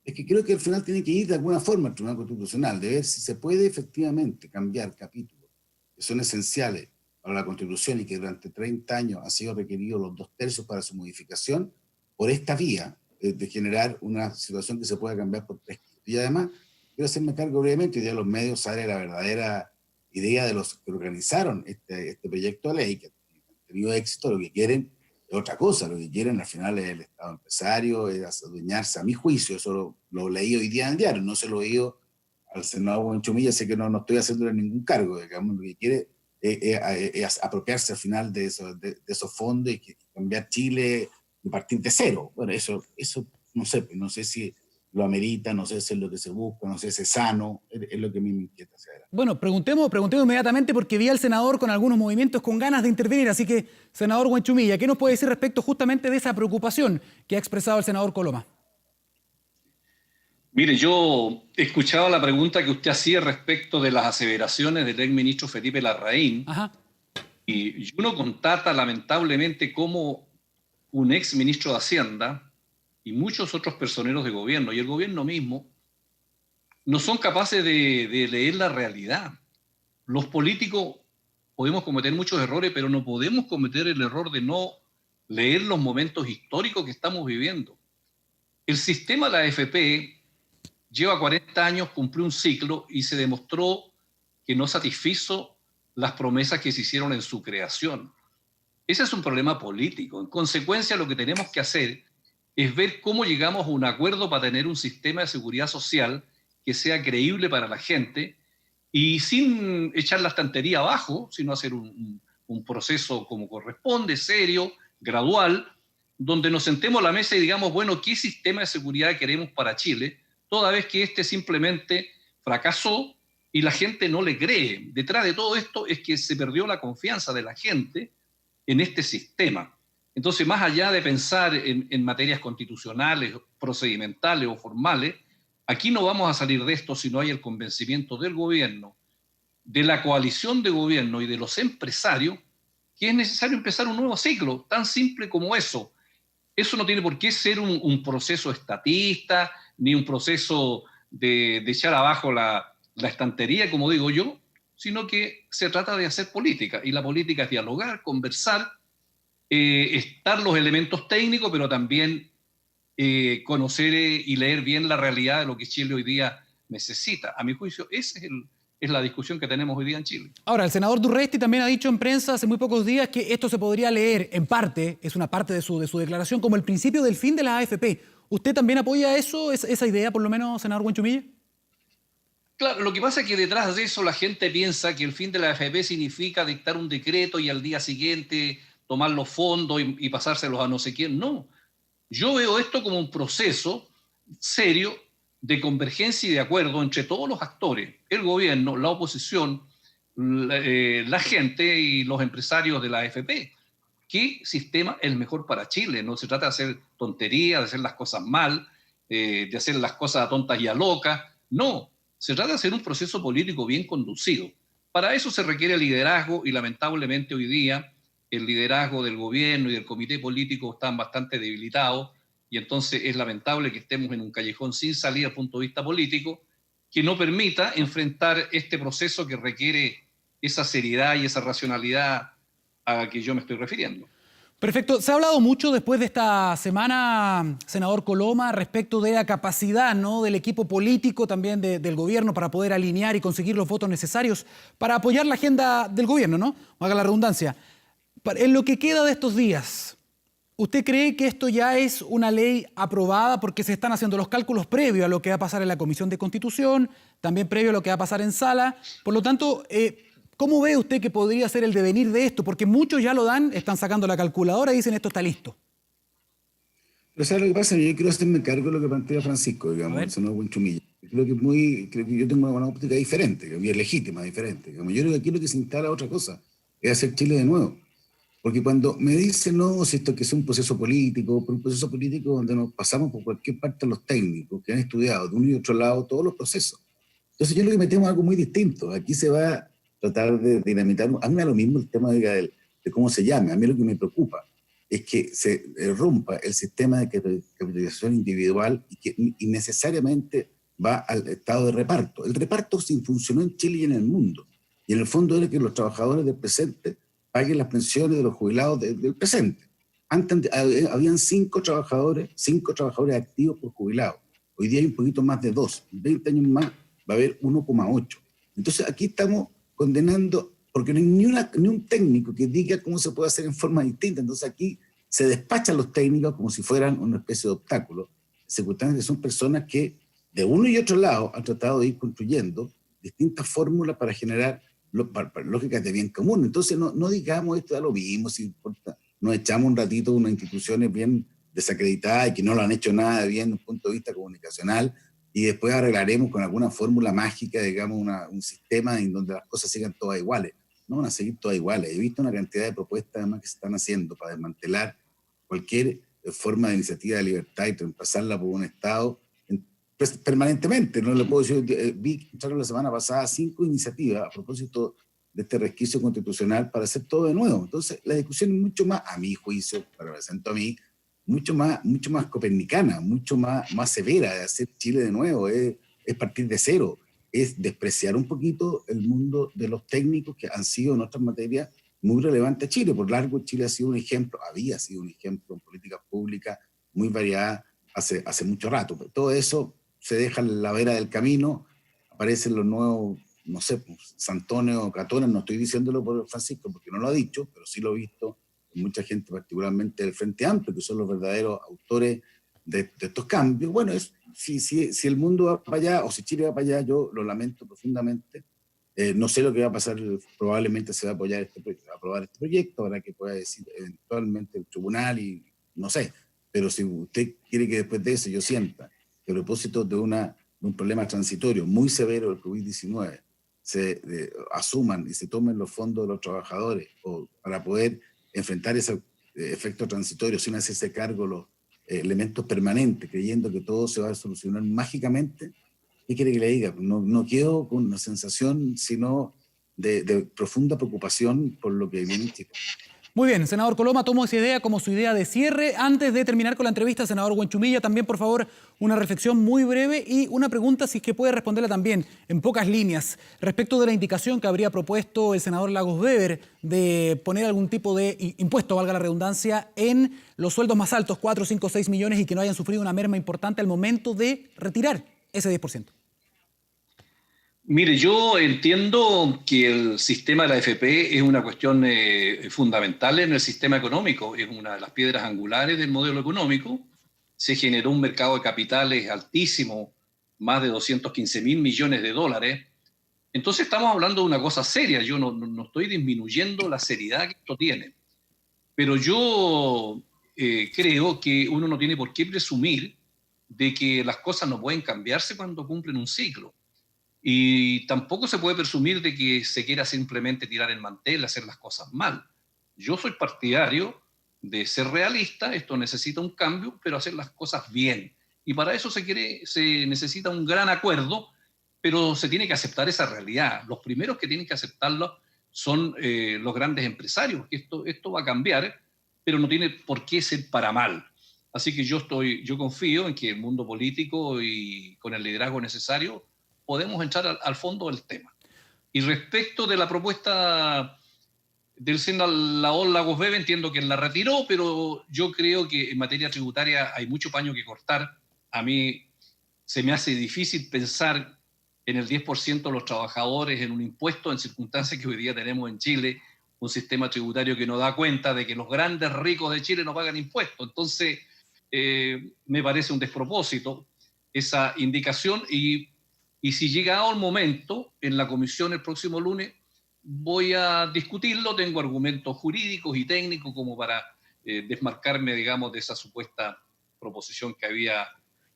Es que creo que al final tiene que ir de alguna forma al Tribunal Constitucional, de ver si se puede efectivamente cambiar capítulos que son esenciales para la Constitución y que durante 30 años han sido requeridos los 2/3 para su modificación, por esta vía de generar una situación que se pueda cambiar por 3. Y además, quiero hacerme cargo brevemente, hoy día los medios sale la verdadera idea de los que organizaron este proyecto de ley, que han tenido éxito. Lo que quieren es otra cosa, lo que quieren al final es el Estado empresario, es adueñarse, a mi juicio. Eso lo leí hoy día en el diario, no se lo he oído al senador Huenchumilla, sé que no estoy haciéndole ningún cargo, digamos. Lo que quiere es apropiarse al final de esos fondos y cambiar Chile y partir de cero. Bueno, eso no sé si lo amerita, no sé si es lo que se busca, no sé si es sano, es lo que a mí me inquieta. Bueno, preguntemos inmediatamente, porque vi al senador con algunos movimientos con ganas de intervenir. Así que, senador Huenchumilla, ¿qué nos puede decir respecto justamente de esa preocupación que ha expresado el senador Coloma? Mire, yo he escuchado la pregunta que usted hacía respecto de las aseveraciones del exministro Felipe Larraín. Ajá. Y uno constata lamentablemente cómo un exministro de Hacienda y muchos otros personeros de gobierno y el gobierno mismo no son capaces de leer la realidad. Los políticos podemos cometer muchos errores, pero no podemos cometer el error de no leer los momentos históricos que estamos viviendo. El sistema de la AFP lleva 40 años, cumplió un ciclo y se demostró que no satisfizo las promesas que se hicieron en su creación. Ese es un problema político. En consecuencia, lo que tenemos que hacer es ver cómo llegamos a un acuerdo para tener un sistema de seguridad social que sea creíble para la gente y sin echar la estantería abajo, sino hacer un proceso como corresponde, serio, gradual, donde nos sentemos a la mesa y digamos, bueno, ¿qué sistema de seguridad queremos para Chile? Toda vez que este simplemente fracasó y la gente no le cree. Detrás de todo esto es que se perdió la confianza de la gente en este sistema. Entonces, más allá de pensar en materias constitucionales, procedimentales o formales, aquí no vamos a salir de esto si no hay el convencimiento del gobierno, de la coalición de gobierno y de los empresarios, que es necesario empezar un nuevo ciclo, tan simple como eso. Eso no tiene por qué ser un proceso estatista, ni un proceso de echar abajo la estantería, como digo yo, sino que se trata de hacer política. Y la política es dialogar, conversar, estar los elementos técnicos, pero también conocer y leer bien la realidad de lo que Chile hoy día necesita. A mi juicio, esa es la discusión que tenemos hoy día en Chile. Ahora, el senador Durresti también ha dicho en prensa hace muy pocos días que esto se podría leer en parte, es una parte de su declaración, como el principio del fin de la AFP. ¿Usted también apoya eso, esa idea, por lo menos, senador Huenchumilla? Claro, lo que pasa es que detrás de eso la gente piensa que el fin de la AFP significa dictar un decreto y al día siguiente tomar los fondos y pasárselos a no sé quién. No, yo veo esto como un proceso serio de convergencia y de acuerdo entre todos los actores, el gobierno, la oposición, la gente y los empresarios de la AFP. ¿Qué sistema es el mejor para Chile? No se trata de hacer tonterías, de hacer las cosas mal, de hacer las cosas a tontas y a locas. No, se trata de hacer un proceso político bien conducido. Para eso se requiere liderazgo y lamentablemente hoy día el liderazgo del gobierno y del comité político están bastante debilitados y entonces es lamentable que estemos en un callejón sin salida desde el punto de vista político que no permita enfrentar este proceso que requiere esa seriedad y esa racionalidad a la que yo me estoy refiriendo. Perfecto. Se ha hablado mucho después de esta semana, senador Coloma, respecto de la capacidad, ¿no?, del equipo político, también del gobierno, para poder alinear y conseguir los votos necesarios para apoyar la agenda del gobierno, ¿no? Haga la redundancia. En lo que queda de estos días, ¿usted cree que esto ya es una ley aprobada? Porque se están haciendo los cálculos previos a lo que va a pasar en la Comisión de Constitución, también previo a lo que va a pasar en sala. Por lo tanto, ¿cómo ve usted que podría ser el devenir de esto? Porque muchos ya lo dan, están sacando la calculadora y dicen esto está listo. Pero ¿sabes lo que pasa? Yo quiero hacerme cargo de lo que plantea Francisco, digamos, el senador Huenchumilla. Creo que yo tengo una óptica diferente, que es legítima, diferente. Digamos. Yo creo que aquí lo que se instala otra cosa, es hacer Chile de nuevo. Porque cuando me dicen, no, si esto que es un proceso político donde nos pasamos por cualquier parte de los técnicos que han estudiado de uno y otro lado todos los procesos. Entonces yo lo que me temo es algo muy distinto. Aquí se va a tratar de dinamitar. A mí me da lo mismo el tema de cómo se llame. A mí lo que me preocupa es que se rompa el sistema de capitalización individual y que innecesariamente va al estado de reparto. El reparto sí funcionó en Chile y en el mundo. Y en el fondo era que los trabajadores del presente paguen las pensiones de los jubilados del presente. Antes habían 5 trabajadores activos por jubilado. Hoy día hay un poquito más de 2. En 20 años más va a haber 1,8. Entonces aquí estamos condenando, porque no hay ni un técnico que diga cómo se puede hacer en forma distinta. Entonces aquí se despachan los técnicos como si fueran una especie de obstáculo. Secretarios que son personas que de uno y otro lado han tratado de ir construyendo distintas fórmulas para generar lógicas de bien común. Entonces no digamos esto, ya lo vimos, si importa, nos echamos un ratito de unas instituciones bien desacreditadas y que no lo han hecho nada de bien desde un punto de vista comunicacional y después arreglaremos con alguna fórmula mágica, digamos, un sistema en donde las cosas sigan todas iguales. No van a seguir todas iguales. He visto una cantidad de propuestas además que se están haciendo para desmantelar cualquier forma de iniciativa de libertad y reemplazarla por un Estado permanentemente. No le puedo decir, vi la semana pasada 5 iniciativas a propósito de este resquicio constitucional para hacer todo de nuevo. Entonces la discusión es mucho más, a mi juicio, represento a mí, mucho más copernicana, mucho más severa de hacer Chile de nuevo, es partir de cero, es despreciar un poquito el mundo de los técnicos que han sido en otras materias muy relevante a Chile. Por largo, Chile había sido un ejemplo en políticas públicas muy variadas hace mucho rato. Pero todo eso se deja en la vera del camino, aparecen los nuevos, no sé, pues, Santones o Catones, no estoy diciéndolo por Francisco porque no lo ha dicho, pero sí lo he visto en mucha gente, particularmente del Frente Amplio, que son los verdaderos autores de estos cambios. Bueno, si el mundo va para allá, o si Chile va para allá, yo lo lamento profundamente. No sé lo que va a pasar, probablemente se va a aprobar este proyecto, habrá que pueda decir eventualmente el tribunal y no sé, pero si usted quiere que después de eso yo sienta que a propósito de un problema transitorio muy severo del COVID-19 se asuman y se tomen los fondos de los trabajadores para poder enfrentar ese efecto transitorio sin hacerse cargo los elementos permanentes, creyendo que todo se va a solucionar mágicamente, ¿qué quiere que le diga? No quedo con una sensación sino de profunda preocupación por lo que viene en Chile. Muy bien, senador Coloma, tomo esa idea como su idea de cierre. Antes de terminar con la entrevista, senador Huenchumilla, también, por favor, una reflexión muy breve y una pregunta, si es que puede responderla también en pocas líneas, respecto de la indicación que habría propuesto el senador Lagos Weber de poner algún tipo de impuesto, valga la redundancia, en los sueldos más altos, 4, 5, 6 millones, y que no hayan sufrido una merma importante al momento de retirar ese 10%. Mire, yo entiendo que el sistema de la AFP es una cuestión fundamental en el sistema económico, es una de las piedras angulares del modelo económico. Se generó un mercado de capitales altísimo, más de 215.000 millones de dólares. Entonces estamos hablando de una cosa seria, yo no estoy disminuyendo la seriedad que esto tiene. Pero yo creo que uno no tiene por qué presumir de que las cosas no pueden cambiarse cuando cumplen un ciclo. Y tampoco se puede presumir de que se quiera simplemente tirar el mantel, hacer las cosas mal. Yo soy partidario de ser realista, esto necesita un cambio, pero hacer las cosas bien. Y para eso se necesita un gran acuerdo, pero se tiene que aceptar esa realidad. Los primeros que tienen que aceptarlo son los grandes empresarios. Esto va a cambiar, pero no tiene por qué ser para mal. Así que yo confío en que el mundo político y con el liderazgo necesario podemos entrar al fondo del tema. Y respecto de la propuesta del senador Lagos Weber, entiendo que él la retiró, pero yo creo que en materia tributaria hay mucho paño que cortar. A mí se me hace difícil pensar en el 10% de los trabajadores en un impuesto en circunstancias que hoy día tenemos en Chile, un sistema tributario que no da cuenta de que los grandes ricos de Chile no pagan impuestos. Entonces, me parece un despropósito esa indicación y si llegado el momento, en la comisión el próximo lunes, voy a discutirlo. Tengo argumentos jurídicos y técnicos como para desmarcarme, digamos, de esa supuesta proposición que había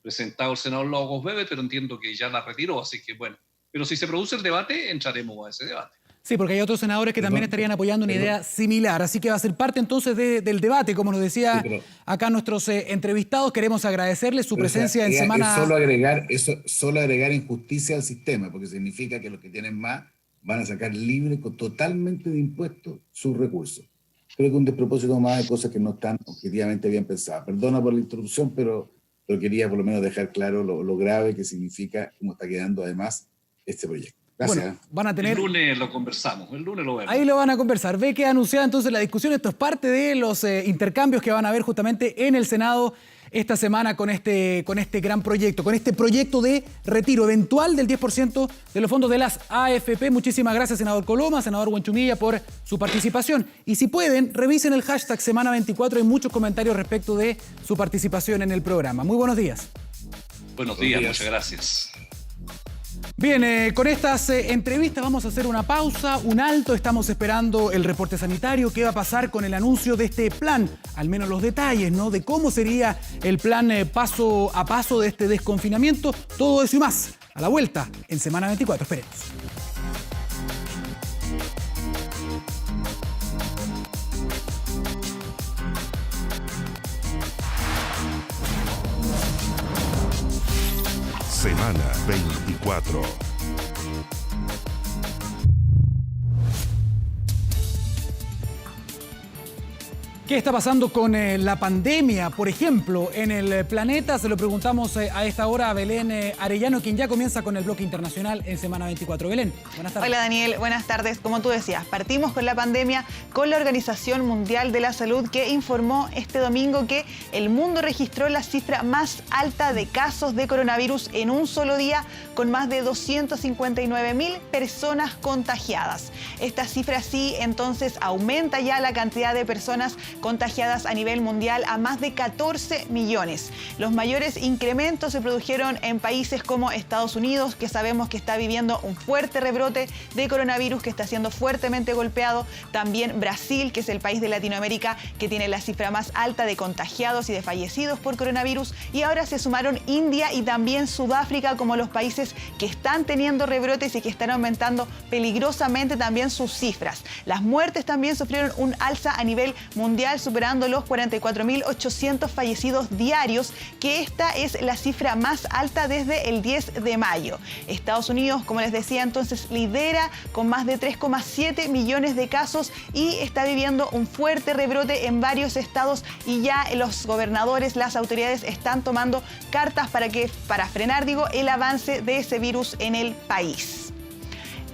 presentado el senador Lagos Weber, pero entiendo que ya la retiró, así que bueno. Pero si se produce el debate, entraremos a ese debate. Sí, porque hay otros senadores que también estarían apoyando una idea similar, así que va a ser parte entonces del debate, como nos decía acá nuestros entrevistados. Queremos agradecerles su presencia en semana... Solo agregar injusticia al sistema, porque significa que los que tienen más van a sacar libre totalmente de impuestos sus recursos. Creo que un despropósito más de cosas que no están objetivamente bien pensadas. Perdona por la interrupción, pero quería por lo menos dejar claro lo grave que significa cómo está quedando además este proyecto. Gracias. Bueno, van a tener... El lunes lo conversamos, el lunes lo vemos. Ahí lo van a conversar. Ve que ha anunciado entonces la discusión. Esto es parte de los intercambios que van a haber justamente en el Senado esta semana con este gran proyecto, con este proyecto de retiro eventual del 10% de los fondos de las AFP. Muchísimas gracias, senador Coloma, senador Huenchumilla, por su participación. Y si pueden, revisen el hashtag Semana24. Hay muchos comentarios respecto de su participación en el programa. Muy buenos días. Buenos días, muchas gracias. Bien, con estas entrevistas vamos a hacer una pausa, un alto. Estamos esperando el reporte sanitario. ¿Qué va a pasar con el anuncio de este plan? Al menos los detalles, ¿no? De cómo sería el plan paso a paso de este desconfinamiento. Todo eso y más a la vuelta en Semana 24. Esperemos. Semana 24. ¿Qué está pasando con la pandemia, por ejemplo, en el planeta? Se lo preguntamos a esta hora a Belén Arellano, quien ya comienza con el bloque internacional en Semana 24. Belén, buenas tardes. Hola Daniel, buenas tardes. Como tú decías, partimos con la pandemia con la Organización Mundial de la Salud, que informó este domingo que el mundo registró la cifra más alta de casos de coronavirus en un solo día, con más de 259.000 personas contagiadas. Esta cifra sí, entonces, aumenta ya la cantidad de personas contagiadas a nivel mundial a más de 14 millones. Los mayores incrementos se produjeron en países como Estados Unidos, que sabemos que está viviendo un fuerte rebrote de coronavirus, que está siendo fuertemente golpeado. También Brasil, que es el país de Latinoamérica que tiene la cifra más alta de contagiados y de fallecidos por coronavirus. Y ahora se sumaron India y también Sudáfrica como los países que están teniendo rebrotes y que están aumentando peligrosamente también sus cifras. Las muertes también sufrieron un alza a nivel mundial, superando los 44.800 fallecidos diarios, que esta es la cifra más alta desde el 10 de mayo. Estados Unidos, como les decía, entonces lidera con más de 3,7 millones de casos y está viviendo un fuerte rebrote en varios estados, y ya los gobernadores, las autoridades están tomando cartas para frenar, el avance de ese virus en el país.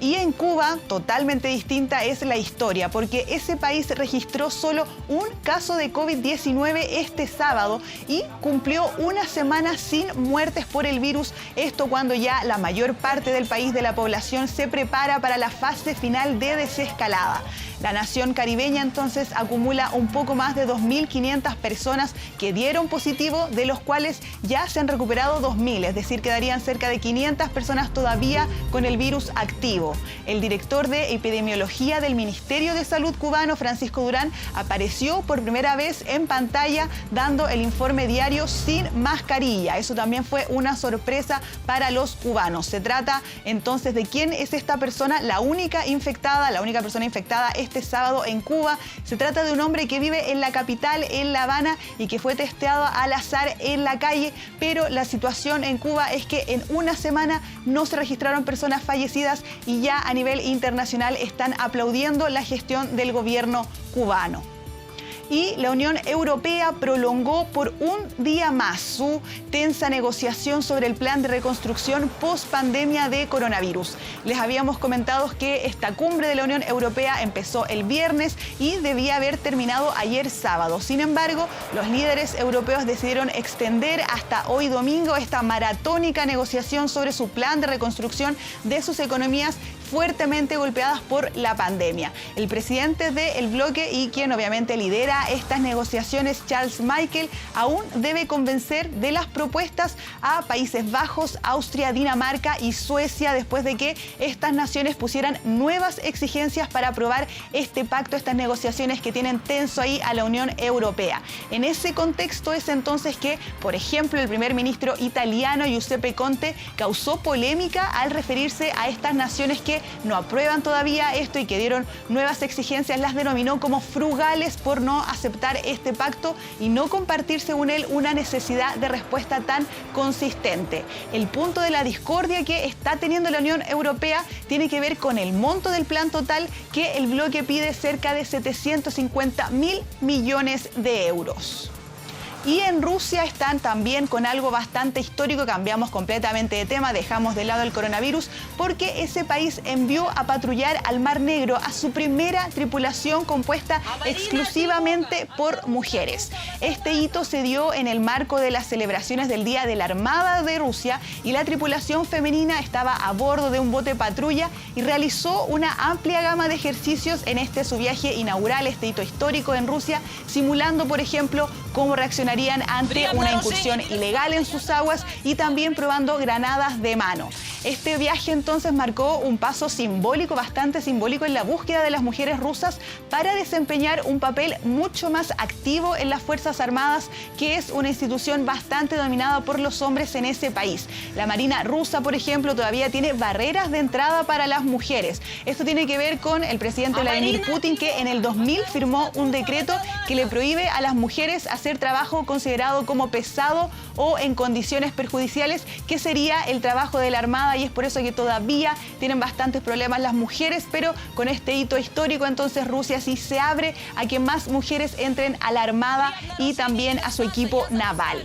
Y en Cuba, totalmente distinta es la historia, porque ese país registró solo un caso de COVID-19 este sábado y cumplió una semana sin muertes por el virus. Esto cuando ya la mayor parte del país, de la población, se prepara para la fase final de desescalada. La nación caribeña entonces acumula un poco más de 2.500 personas que dieron positivo, de los cuales ya se han recuperado 2.000, es decir, quedarían cerca de 500 personas todavía con el virus activo. El director de epidemiología del Ministerio de Salud cubano, Francisco Durán, apareció por primera vez en pantalla dando el informe diario sin mascarilla. Eso también fue una sorpresa para los cubanos. Se trata entonces de quién es esta persona, la única persona infectada este sábado en Cuba. Se trata de un hombre que vive en la capital, en La Habana, y que fue testeado al azar en la calle, pero la situación en Cuba es que en una semana no se registraron personas fallecidas y ya a nivel internacional están aplaudiendo la gestión del gobierno cubano. Y la Unión Europea prolongó por un día más su tensa negociación sobre el plan de reconstrucción post-pandemia de coronavirus. Les habíamos comentado que esta cumbre de la Unión Europea empezó el viernes y debía haber terminado ayer sábado. Sin embargo, los líderes europeos decidieron extender hasta hoy domingo esta maratónica negociación sobre su plan de reconstrucción de sus economías fuertemente golpeadas por la pandemia. El presidente del bloque y quien obviamente lidera estas negociaciones, Charles Michel, aún debe convencer de las propuestas a Países Bajos, Austria, Dinamarca y Suecia, después de que estas naciones pusieran nuevas exigencias para aprobar este pacto, estas negociaciones que tienen tenso ahí a la Unión Europea. En ese contexto es entonces que, por ejemplo, el primer ministro italiano, Giuseppe Conte, causó polémica al referirse a estas naciones que no aprueban todavía esto y que dieron nuevas exigencias. Las denominó como frugales por no aceptar este pacto y no compartir, según él, una necesidad de respuesta tan consistente. El punto de la discordia que está teniendo la Unión Europea tiene que ver con el monto del plan total, que el bloque pide cerca de 750.000 millones de euros. Y en Rusia están también con algo bastante histórico. Cambiamos completamente de tema, dejamos de lado el coronavirus, porque ese país envió a patrullar al Mar Negro a su primera tripulación compuesta exclusivamente por mujeres. Este hito se dio en el marco de las celebraciones del Día de la Armada de Rusia, y la tripulación femenina estaba a bordo de un bote patrulla y realizó una amplia gama de ejercicios en su viaje inaugural, este hito histórico en Rusia, simulando, por ejemplo, cómo reaccionarían ante una incursión ilegal en sus aguas y también probando granadas de mano. Este viaje entonces marcó un paso simbólico, bastante simbólico, en la búsqueda de las mujeres rusas para desempeñar un papel mucho más activo en las Fuerzas Armadas, que es una institución bastante dominada por los hombres en ese país. La Marina rusa, por ejemplo, todavía tiene barreras de entrada para las mujeres. Esto tiene que ver con el presidente Vladimir Putin, que en el 2000 firmó un decreto que le prohíbe a las mujeres hacer trabajo equipo considerado como pesado o en condiciones perjudiciales, que sería el trabajo de la Armada, y es por eso que todavía tienen bastantes problemas las mujeres, pero con este hito histórico entonces Rusia sí se abre a que más mujeres entren a la Armada y también a su equipo naval.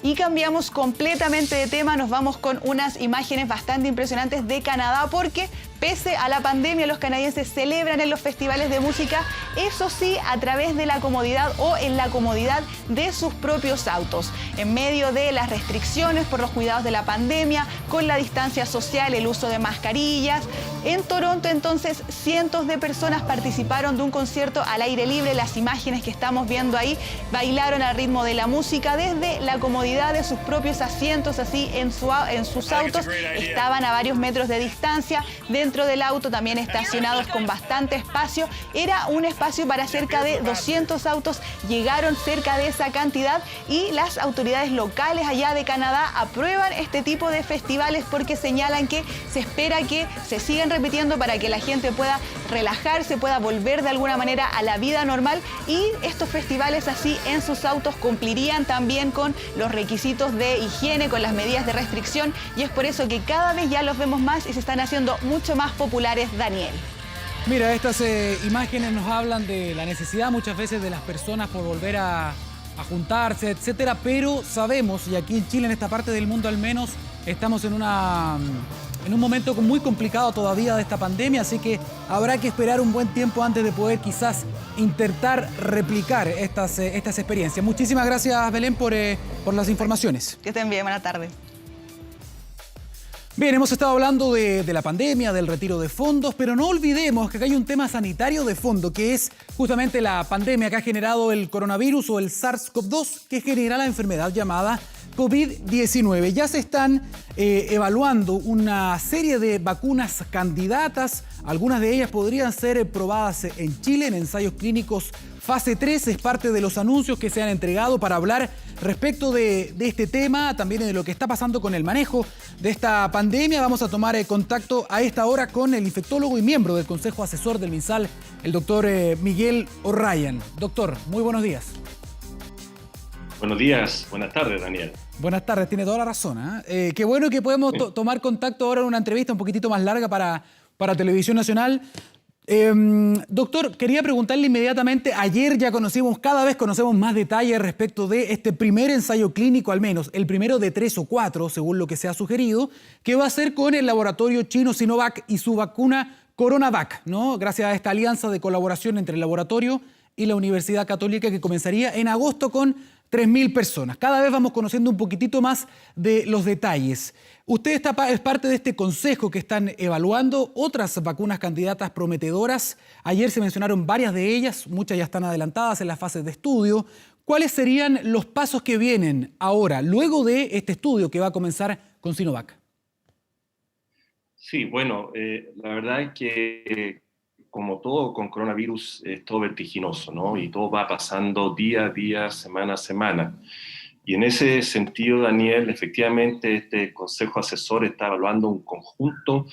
Y cambiamos completamente de tema, nos vamos con unas imágenes bastante impresionantes de Canadá, porque pese a la pandemia, los canadienses celebran en los festivales de música, eso sí, a través de la comodidad o en la comodidad de sus propios autos. En medio de las restricciones por los cuidados de la pandemia, con la distancia social, el uso de mascarillas. En Toronto, entonces, cientos de personas participaron de un concierto al aire libre. Las imágenes que estamos viendo ahí bailaron al ritmo de la música desde la comodidad de sus propios asientos, así en sus autos. Estaban a varios metros de distancia. Dentro del auto también estacionados con bastante espacio. Era un espacio para cerca de 200 autos. Llegaron cerca de esa cantidad y las autoridades locales allá de Canadá aprueban este tipo de festivales porque señalan que se espera que se sigan repitiendo para que la gente pueda relajarse, pueda volver de alguna manera a la vida normal, y estos festivales así en sus autos cumplirían también con los requisitos de higiene, con las medidas de restricción, y es por eso que cada vez ya los vemos más y se están haciendo mucho más populares, Daniel. Mira, estas imágenes nos hablan de la necesidad muchas veces de las personas por volver a juntarse, etcétera, pero sabemos, y aquí en Chile, en esta parte del mundo al menos, estamos en un momento muy complicado todavía de esta pandemia, así que habrá que esperar un buen tiempo antes de poder quizás intentar replicar estas experiencias. Muchísimas gracias, Belén, por las informaciones. Que estén bien, buenas tardes. Bien, hemos estado hablando de la pandemia, del retiro de fondos, pero no olvidemos que acá hay un tema sanitario de fondo, que es justamente la pandemia que ha generado el coronavirus o el SARS-CoV-2, que genera la enfermedad llamada COVID-19. Ya se están evaluando una serie de vacunas candidatas. Algunas de ellas podrían ser probadas en Chile en ensayos clínicos fase 3. Es parte de los anuncios que se han entregado para hablar respecto de este tema, también de lo que está pasando con el manejo de esta pandemia. Vamos a tomar contacto a esta hora con el infectólogo y miembro del Consejo Asesor del MinSal, el doctor Miguel O'Ryan. Doctor, muy buenos días. Buenos días, buenas tardes, Daniel. Buenas tardes, tiene toda la razón. Qué bueno que podemos tomar contacto ahora en una entrevista un poquitito más larga para Televisión Nacional. Doctor, quería preguntarle inmediatamente, ayer ya cada vez conocemos más detalles respecto de este primer ensayo clínico, al menos el primero de 3 o 4, según lo que se ha sugerido, que va a ser con el laboratorio chino Sinovac y su vacuna Coronavac, ¿no? Gracias a esta alianza de colaboración entre el laboratorio y la Universidad Católica, que comenzaría en agosto con 3.000 personas. Cada vez vamos conociendo un poquitito más de los detalles. Usted es parte de este consejo que están evaluando otras vacunas candidatas prometedoras. Ayer se mencionaron varias de ellas, muchas ya están adelantadas en las fases de estudio. ¿Cuáles serían los pasos que vienen ahora, luego de este estudio que va a comenzar con Sinovac? Sí, bueno, la verdad es que como todo con coronavirus es todo vertiginoso, ¿no? Y todo va pasando día a día, semana a semana. Y en ese sentido, Daniel, efectivamente este Consejo Asesor está evaluando un conjunto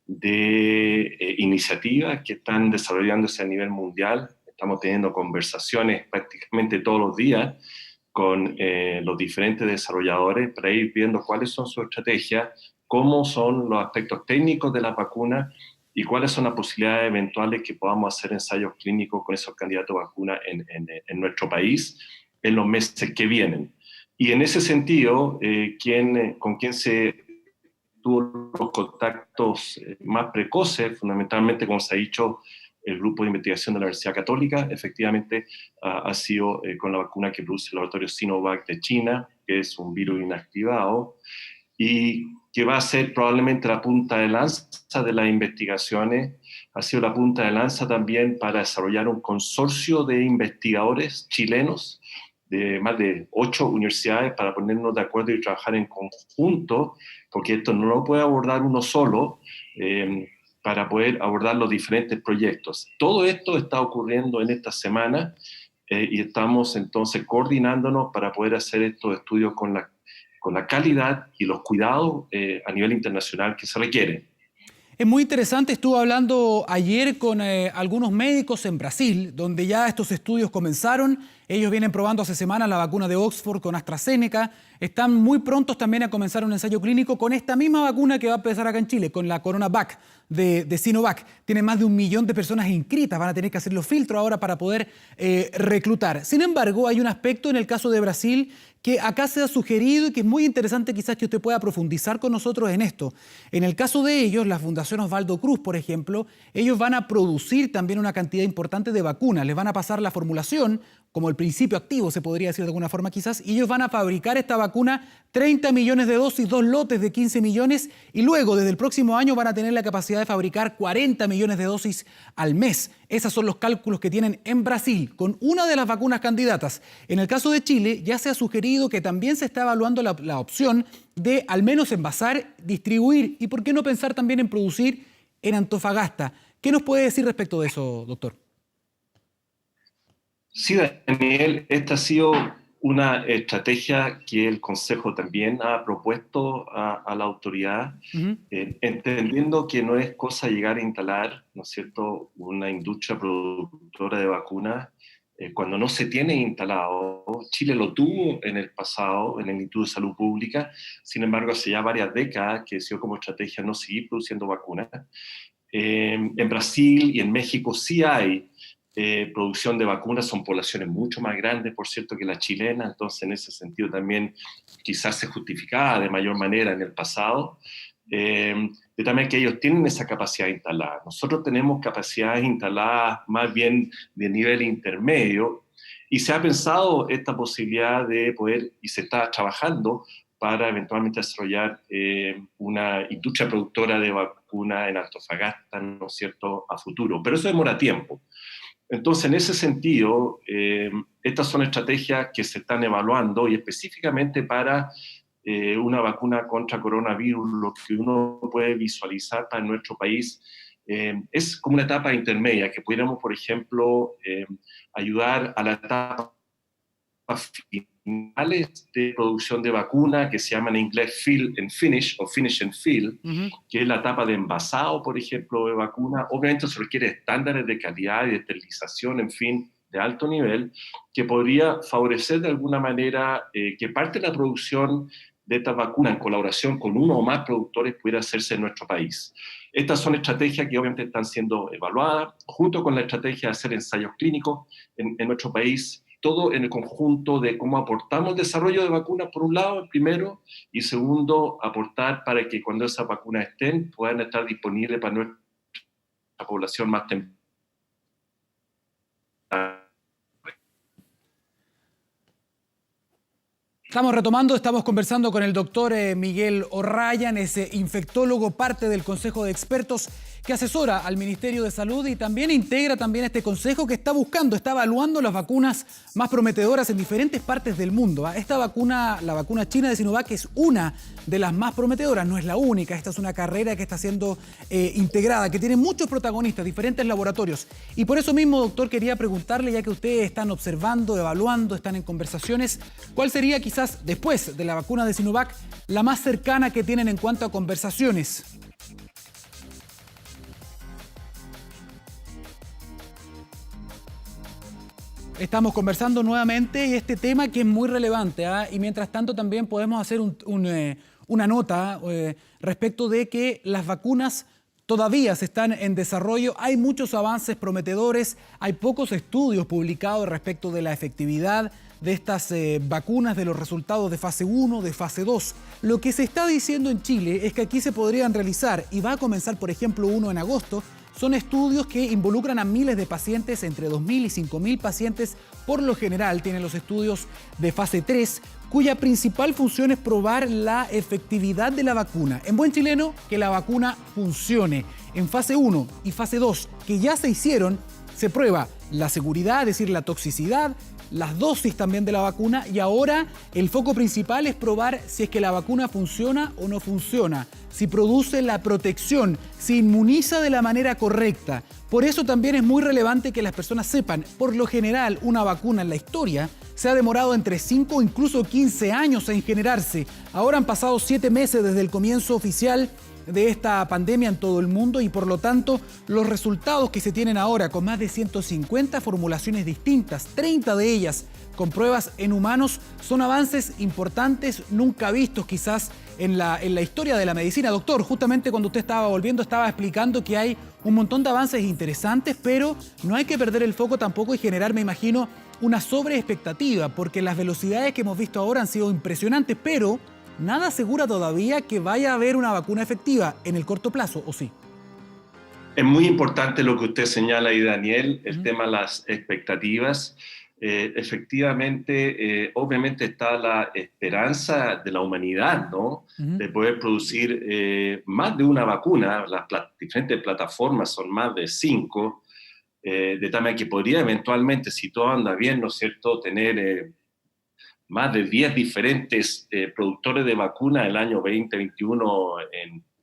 de iniciativas que están desarrollándose a nivel mundial. Estamos teniendo conversaciones prácticamente todos los días con los diferentes desarrolladores para ir viendo cuáles son sus estrategias, cómo son los aspectos técnicos de la vacuna y cuáles son las posibilidades eventuales que podamos hacer ensayos clínicos con esos candidatos a vacuna en nuestro país en los meses que vienen. Y en ese sentido, con quien se tuvo los contactos más precoces, fundamentalmente, como se ha dicho, el grupo de investigación de la Universidad Católica, efectivamente ha sido con la vacuna que produce el laboratorio Sinovac de China, que es un virus inactivado, y que va a ser probablemente la punta de lanza de las investigaciones. Ha sido la punta de lanza también para desarrollar un consorcio de investigadores chilenos de más de 8 universidades para ponernos de acuerdo y trabajar en conjunto, porque esto no lo puede abordar uno solo, para poder abordar los diferentes proyectos. Todo esto está ocurriendo en esta semana y estamos entonces coordinándonos para poder hacer estos estudios con la calidad y los cuidados a nivel internacional que se requieren. Es muy interesante, estuve hablando ayer con algunos médicos en Brasil, donde ya estos estudios comenzaron Ellos vienen probando hace semanas la vacuna de Oxford con AstraZeneca. Están muy prontos también a comenzar un ensayo clínico con esta misma vacuna que va a empezar acá en Chile, con la CoronaVac de Sinovac. Tienen más de 1 millón de personas inscritas. Van a tener que hacer los filtros ahora para poder reclutar. Sin embargo, hay un aspecto en el caso de Brasil que acá se ha sugerido y que es muy interesante quizás que usted pueda profundizar con nosotros en esto. En el caso de ellos, la Fundación Osvaldo Cruz, por ejemplo, ellos van a producir también una cantidad importante de vacunas. Les van a pasar la formulación, como el principio activo, se podría decir de alguna forma quizás, y ellos van a fabricar esta vacuna 30 millones de dosis, 2 lotes de 15 millones, y luego, desde el próximo año, van a tener la capacidad de fabricar 40 millones de dosis al mes. Esos son los cálculos que tienen en Brasil, con una de las vacunas candidatas. En el caso de Chile, ya se ha sugerido que también se está evaluando la opción de al menos envasar, distribuir, y por qué no pensar también en producir en Antofagasta. ¿Qué nos puede decir respecto de eso, doctor? Sí, Daniel, esta ha sido una estrategia que el Consejo también ha propuesto a la autoridad, entendiendo que no es cosa llegar a instalar, ¿no es cierto?, una industria productora de vacunas cuando no se tiene instalado. Chile lo tuvo en el pasado en el Instituto de Salud Pública, sin embargo, hace ya varias décadas que decidió como estrategia no seguir produciendo vacunas. En Brasil y en México sí hay producción de vacunas, son poblaciones mucho más grandes, por cierto, que la chilena, entonces en ese sentido también quizás se justificaba de mayor manera en el pasado, de también que ellos tienen esa capacidad instalada. Nosotros tenemos capacidades instaladas más bien de nivel intermedio, y se ha pensado esta posibilidad de poder, y se está trabajando para eventualmente desarrollar una industria productora de vacunas en Antofagasta, ¿no es cierto?, a futuro. Pero eso demora tiempo. Entonces, en ese sentido, estas son estrategias que se están evaluando y específicamente para una vacuna contra coronavirus, lo que uno puede visualizar para nuestro país es como una etapa intermedia, que pudiéramos, por ejemplo, ayudar a la etapa finales de producción de vacuna, que se llama en inglés fill and finish o finish and fill, que es la etapa de envasado, por ejemplo, de vacuna. Obviamente se requiere estándares de calidad y de esterilización, en fin, de alto nivel, que podría favorecer de alguna manera que parte de la producción de esta vacuna en colaboración con uno o más productores pudiera hacerse en nuestro país. Estas son estrategias que obviamente están siendo evaluadas, junto con la estrategia de hacer ensayos clínicos en nuestro país, todo en el conjunto de cómo aportamos el desarrollo de vacunas, por un lado, primero, y segundo, aportar para que cuando esas vacunas estén, puedan estar disponibles para nuestra población más temprana. Estamos conversando con el doctor Miguel O'Ryan, es infectólogo, parte del Consejo de Expertos que asesora al Ministerio de Salud y también integra también este consejo que está evaluando las vacunas más prometedoras en diferentes partes del mundo. Esta vacuna, la vacuna china de Sinovac, es una de las más prometedoras, no es la única. Esta es una carrera que está siendo integrada, que tiene muchos protagonistas, diferentes laboratorios. Y por eso mismo, doctor, quería preguntarle, ya que ustedes están observando, evaluando, están en conversaciones, ¿cuál sería quizás, después de la vacuna de Sinovac, la más cercana que tienen en cuanto a conversaciones? Estamos conversando nuevamente y este tema que es muy relevante, y mientras tanto también podemos hacer una nota respecto de que las vacunas todavía se están en desarrollo, hay muchos avances prometedores, hay pocos estudios publicados respecto de la efectividad de estas vacunas, de los resultados de fase 1, de fase 2. Lo que se está diciendo en Chile es que aquí se podrían realizar, y va a comenzar por ejemplo uno en agosto, son estudios que involucran a miles de pacientes, entre 2.000 y 5.000 pacientes. Por lo general tienen los estudios de fase 3, cuya principal función es probar la efectividad de la vacuna. En buen chileno, que la vacuna funcione. En fase 1 y fase 2, que ya se hicieron, se prueba la seguridad, es decir, la toxicidad, las dosis también de la vacuna, y ahora el foco principal es probar si es que la vacuna funciona o no funciona, si produce la protección, si inmuniza de la manera correcta. Por eso también es muy relevante que las personas sepan, por lo general, una vacuna en la historia se ha demorado entre 5 o incluso 15 años en generarse. Ahora han pasado 7 meses desde el comienzo oficial de esta pandemia en todo el mundo y por lo tanto los resultados que se tienen ahora con más de 150 formulaciones distintas, 30 de ellas con pruebas en humanos, son avances importantes, nunca vistos quizás en la historia de la medicina. Doctor, justamente cuando usted estaba volviendo estaba explicando que hay un montón de avances interesantes, pero no hay que perder el foco tampoco y generar, me imagino, una sobreexpectativa, porque las velocidades que hemos visto ahora han sido impresionantes, pero nada asegura todavía que vaya a haber una vacuna efectiva en el corto plazo, ¿o sí? Es muy importante lo que usted señala ahí, Daniel, el tema de las expectativas. Efectivamente, obviamente está la esperanza de la humanidad, ¿no? De poder producir más de una vacuna. Las diferentes plataformas son más de 5, de tal manera que podría eventualmente, si todo anda bien, ¿no es cierto?, tener más de 10 diferentes productores de vacuna el año 2021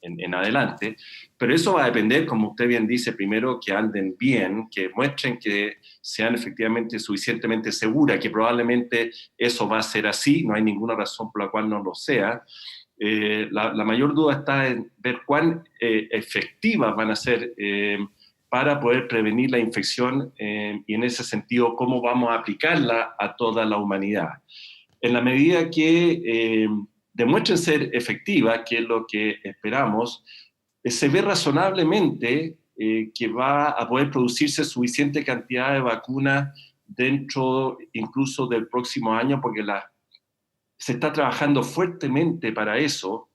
en adelante, pero eso va a depender, como usted bien dice, primero que anden bien, que muestren que sean efectivamente suficientemente seguras, que probablemente eso va a ser así, no hay ninguna razón por la cual no lo sea. La mayor duda está en ver cuán efectivas van a ser para poder prevenir la infección y en ese sentido cómo vamos a aplicarla a toda la humanidad. En la medida que demuestren ser efectivas, que es lo que esperamos, se ve razonablemente que va a poder producirse suficiente cantidad de vacunas dentro incluso del próximo año, porque se está trabajando fuertemente para eso,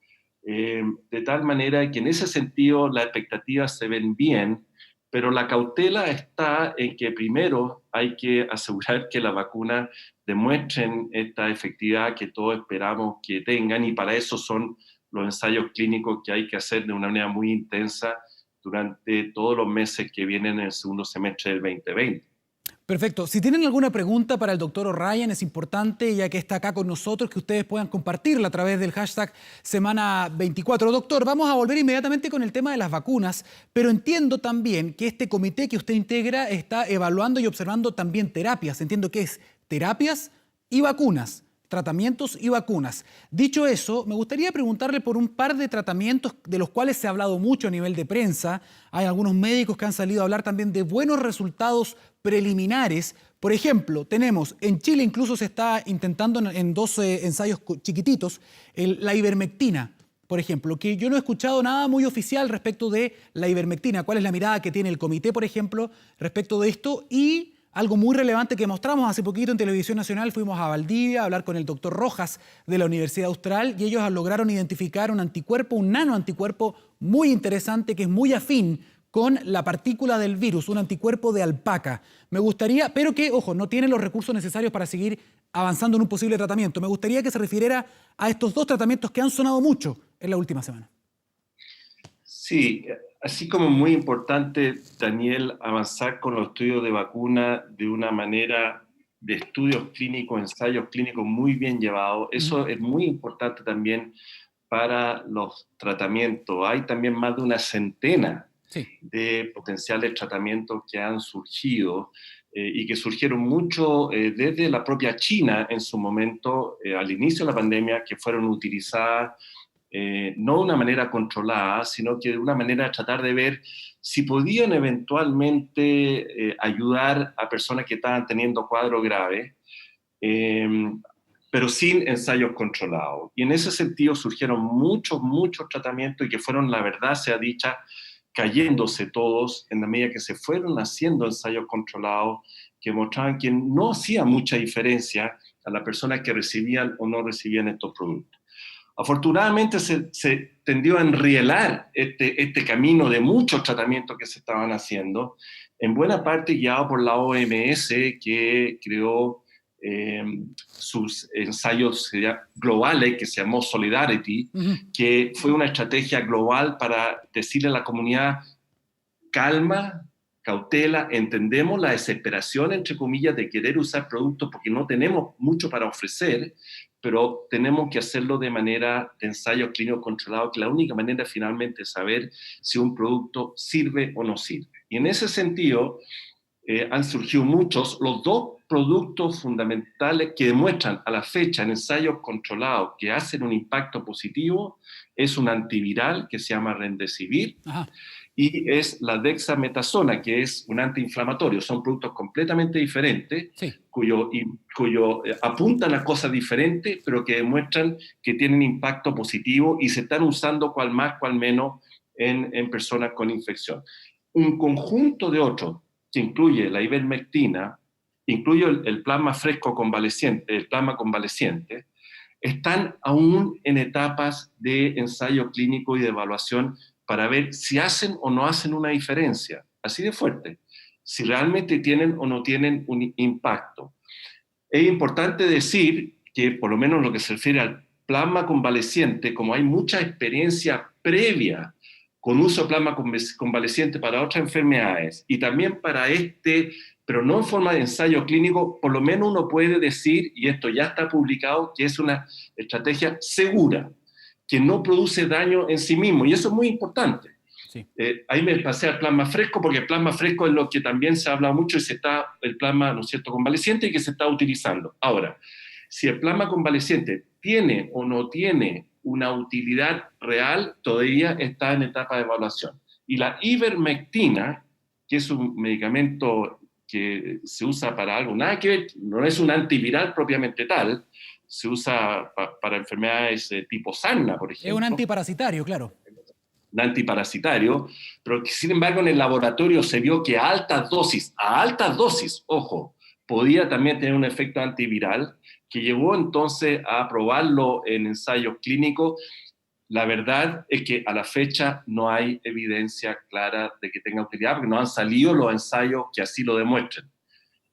de tal manera que en ese sentido las expectativas se ven bien, pero la cautela está en que primero hay que asegurar que las vacunas demuestren esta efectividad que todos esperamos que tengan, y para eso son los ensayos clínicos que hay que hacer de una manera muy intensa durante todos los meses que vienen en el segundo semestre del 2020. Perfecto. Si tienen alguna pregunta para el doctor O'Ryan, es importante, ya que está acá con nosotros, que ustedes puedan compartirla a través del hashtag Semana 24. Doctor, vamos a volver inmediatamente con el tema de las vacunas, pero entiendo también que este comité que usted integra está evaluando y observando también terapias. Entiendo que es terapias y vacunas, tratamientos y vacunas. Dicho eso, me gustaría preguntarle por un par de tratamientos de los cuales se ha hablado mucho a nivel de prensa. Hay algunos médicos que han salido a hablar también de buenos resultados preliminares. Por ejemplo, tenemos en Chile, incluso se está intentando en 12 ensayos chiquititos, la ivermectina, por ejemplo, que yo no he escuchado nada muy oficial respecto de la ivermectina. ¿Cuál es la mirada que tiene el comité, por ejemplo, respecto de esto? Y algo muy relevante que mostramos hace poquito en Televisión Nacional, fuimos a Valdivia a hablar con el doctor Rojas de la Universidad Austral y ellos lograron identificar un anticuerpo, un nanoanticuerpo muy interesante que es muy afín con la partícula del virus, un anticuerpo de alpaca. Me gustaría, pero que, ojo, no tiene los recursos necesarios para seguir avanzando en un posible tratamiento. Me gustaría que se refiriera a estos dos tratamientos que han sonado mucho en la última semana. Sí, así como muy importante, Daniel, avanzar con los estudios de vacuna de una manera de estudios clínicos, ensayos clínicos muy bien llevados. Eso es muy importante también para los tratamientos. Hay también más de una centena de potenciales tratamientos que han surgido y que surgieron mucho desde la propia China en su momento, al inicio de la pandemia, que fueron utilizadas no de una manera controlada, sino que de una manera de tratar de ver si podían eventualmente ayudar a personas que estaban teniendo cuadros graves, pero sin ensayos controlados. Y en ese sentido surgieron muchos tratamientos y que fueron, la verdad sea dicha, cayéndose todos en la medida que se fueron haciendo ensayos controlados que mostraban que no hacía mucha diferencia a las personas que recibían o no recibían estos productos. Afortunadamente se tendió a enrielar este camino de muchos tratamientos que se estaban haciendo, en buena parte guiado por la OMS, que creó sus ensayos globales, que se llamó Solidarity, que fue una estrategia global para decirle a la comunidad: calma, cautela, entendemos la desesperación, entre comillas, de querer usar productos porque no tenemos mucho para ofrecer, pero tenemos que hacerlo de manera de ensayo clínico controlado, que la única manera finalmente de saber si un producto sirve o no sirve. Y en ese sentido, han surgido muchos. Los dos productos fundamentales que demuestran a la fecha en ensayos controlados que hacen un impacto positivo es un antiviral que se llama Remdesivir. Ajá. Y es la dexametasona, que es un antiinflamatorio. Son productos completamente diferentes, sí, cuyo apuntan a cosas diferentes, pero que demuestran que tienen impacto positivo y se están usando cual más, cual menos en personas con infección. Un conjunto de otros, que incluye la ivermectina, incluye el plasma fresco convaleciente, el plasma convaleciente, están aún en etapas de ensayo clínico y de evaluación para ver si hacen o no hacen una diferencia, así de fuerte, si realmente tienen o no tienen un impacto. Es importante decir que, por lo menos en lo que se refiere al plasma convaleciente, como hay mucha experiencia previa con uso de plasma convaleciente para otras enfermedades y también para pero no en forma de ensayo clínico, por lo menos uno puede decir, y esto ya está publicado, que es una estrategia segura, que no produce daño en sí mismo, y eso es muy importante. Sí. Ahí me pasé al plasma fresco, porque el plasma fresco es lo que también se ha hablado mucho, y el plasma, ¿no es cierto?, convaleciente, y que se está utilizando. Ahora, si el plasma convaleciente tiene o no tiene una utilidad real, todavía está en etapa de evaluación. Y la ivermectina, que es un medicamento que se usa para algo, nada que ver, no es un antiviral propiamente tal, se usa para enfermedades tipo sarna, por ejemplo. Es un antiparasitario, claro. Un antiparasitario, pero que sin embargo en el laboratorio se vio que a altas dosis, ojo, podía también tener un efecto antiviral, que llevó entonces a probarlo en ensayos clínicos. La verdad es que a la fecha no hay evidencia clara de que tenga utilidad, porque no han salido los ensayos que así lo demuestren.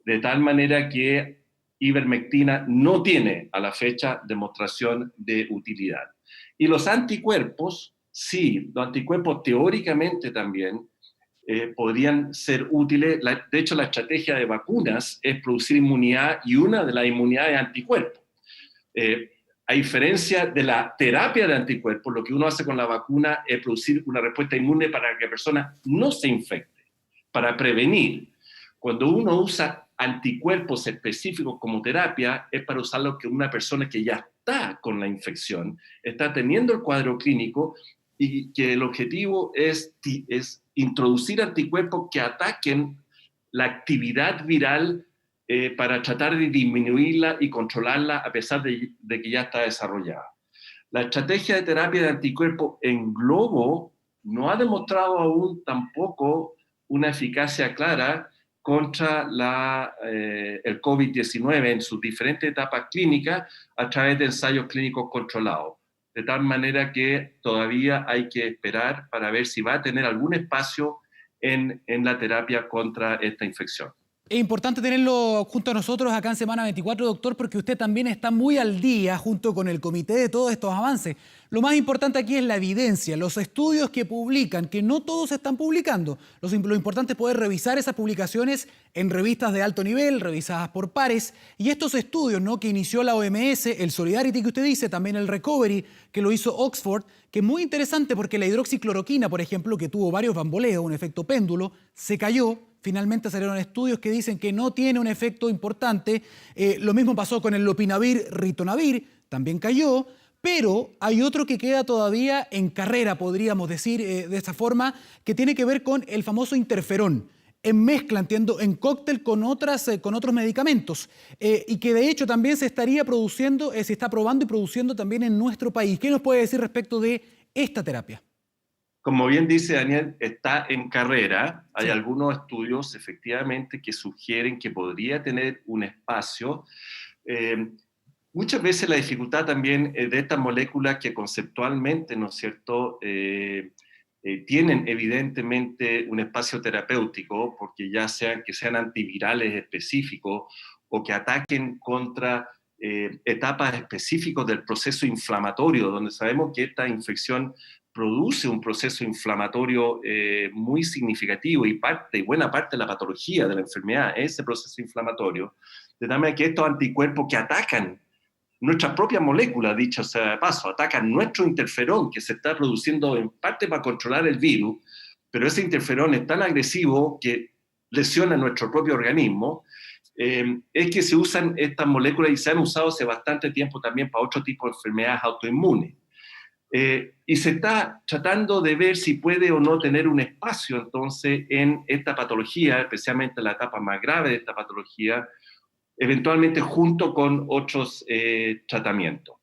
De tal manera que ivermectina no tiene a la fecha demostración de utilidad. Y los anticuerpos, sí, los anticuerpos teóricamente también podrían ser útiles. De hecho, la estrategia de vacunas es producir inmunidad, y una de las inmunidades es anticuerpos. A diferencia de la terapia de anticuerpos, lo que uno hace con la vacuna es producir una respuesta inmune para que la persona no se infecte, para prevenir. Cuando uno usa anticuerpos específicos como terapia, es para usarlo que una persona que ya está con la infección, está teniendo el cuadro clínico, y que el objetivo es introducir anticuerpos que ataquen la actividad viral para tratar de disminuirla y controlarla a pesar de que ya está desarrollada. La estrategia de terapia de anticuerpos en globo no ha demostrado aún tampoco una eficacia clara contra el COVID-19 en sus diferentes etapas clínicas a través de ensayos clínicos controlados. De tal manera que todavía hay que esperar para ver si va a tener algún espacio en la terapia contra esta infección. Es importante tenerlo junto a nosotros acá en Semana 24, doctor, porque usted también está muy al día junto con el comité de todos estos avances. Lo más importante aquí es la evidencia, los estudios que publican, que no todos se están publicando. Lo importante es poder revisar esas publicaciones en revistas de alto nivel, revisadas por pares, y estos estudios, ¿no?, que inició la OMS, el Solidarity que usted dice, también el Recovery, que lo hizo Oxford, que es muy interesante porque la hidroxicloroquina, por ejemplo, que tuvo varios bamboleos, un efecto péndulo, se cayó. Finalmente salieron estudios que dicen que no tiene un efecto importante. Lo mismo pasó con el lopinavir, ritonavir, también cayó, pero hay otro que queda todavía en carrera, podríamos decir de esta forma, que tiene que ver con el famoso interferón, en mezcla, entiendo, en cóctel con otros medicamentos, y que de hecho también se estaría produciendo, se está probando y produciendo también en nuestro país. ¿Qué nos puede decir respecto de esta terapia? Como bien dice Daniel, está en carrera. Hay Sí. algunos estudios, efectivamente, que sugieren que podría tener un espacio. Muchas veces la dificultad también de estas moléculas que conceptualmente, ¿no es cierto?, tienen evidentemente un espacio terapéutico, porque ya que sean antivirales específicos o que ataquen contra etapas específicas del proceso inflamatorio, donde sabemos que esta infección produce un proceso inflamatorio muy significativo, y buena parte de la patología de la enfermedad es ese proceso inflamatorio, de tal manera que estos anticuerpos que atacan nuestras propias moléculas, dicho sea de paso, atacan nuestro interferón que se está produciendo en parte para controlar el virus, pero ese interferón es tan agresivo que lesiona nuestro propio organismo, es que se usan estas moléculas y se han usado hace bastante tiempo también para otro tipo de enfermedades autoinmunes. Y se está tratando de ver si puede o no tener un espacio entonces en esta patología, especialmente en la etapa más grave de esta patología, eventualmente junto con otros tratamientos.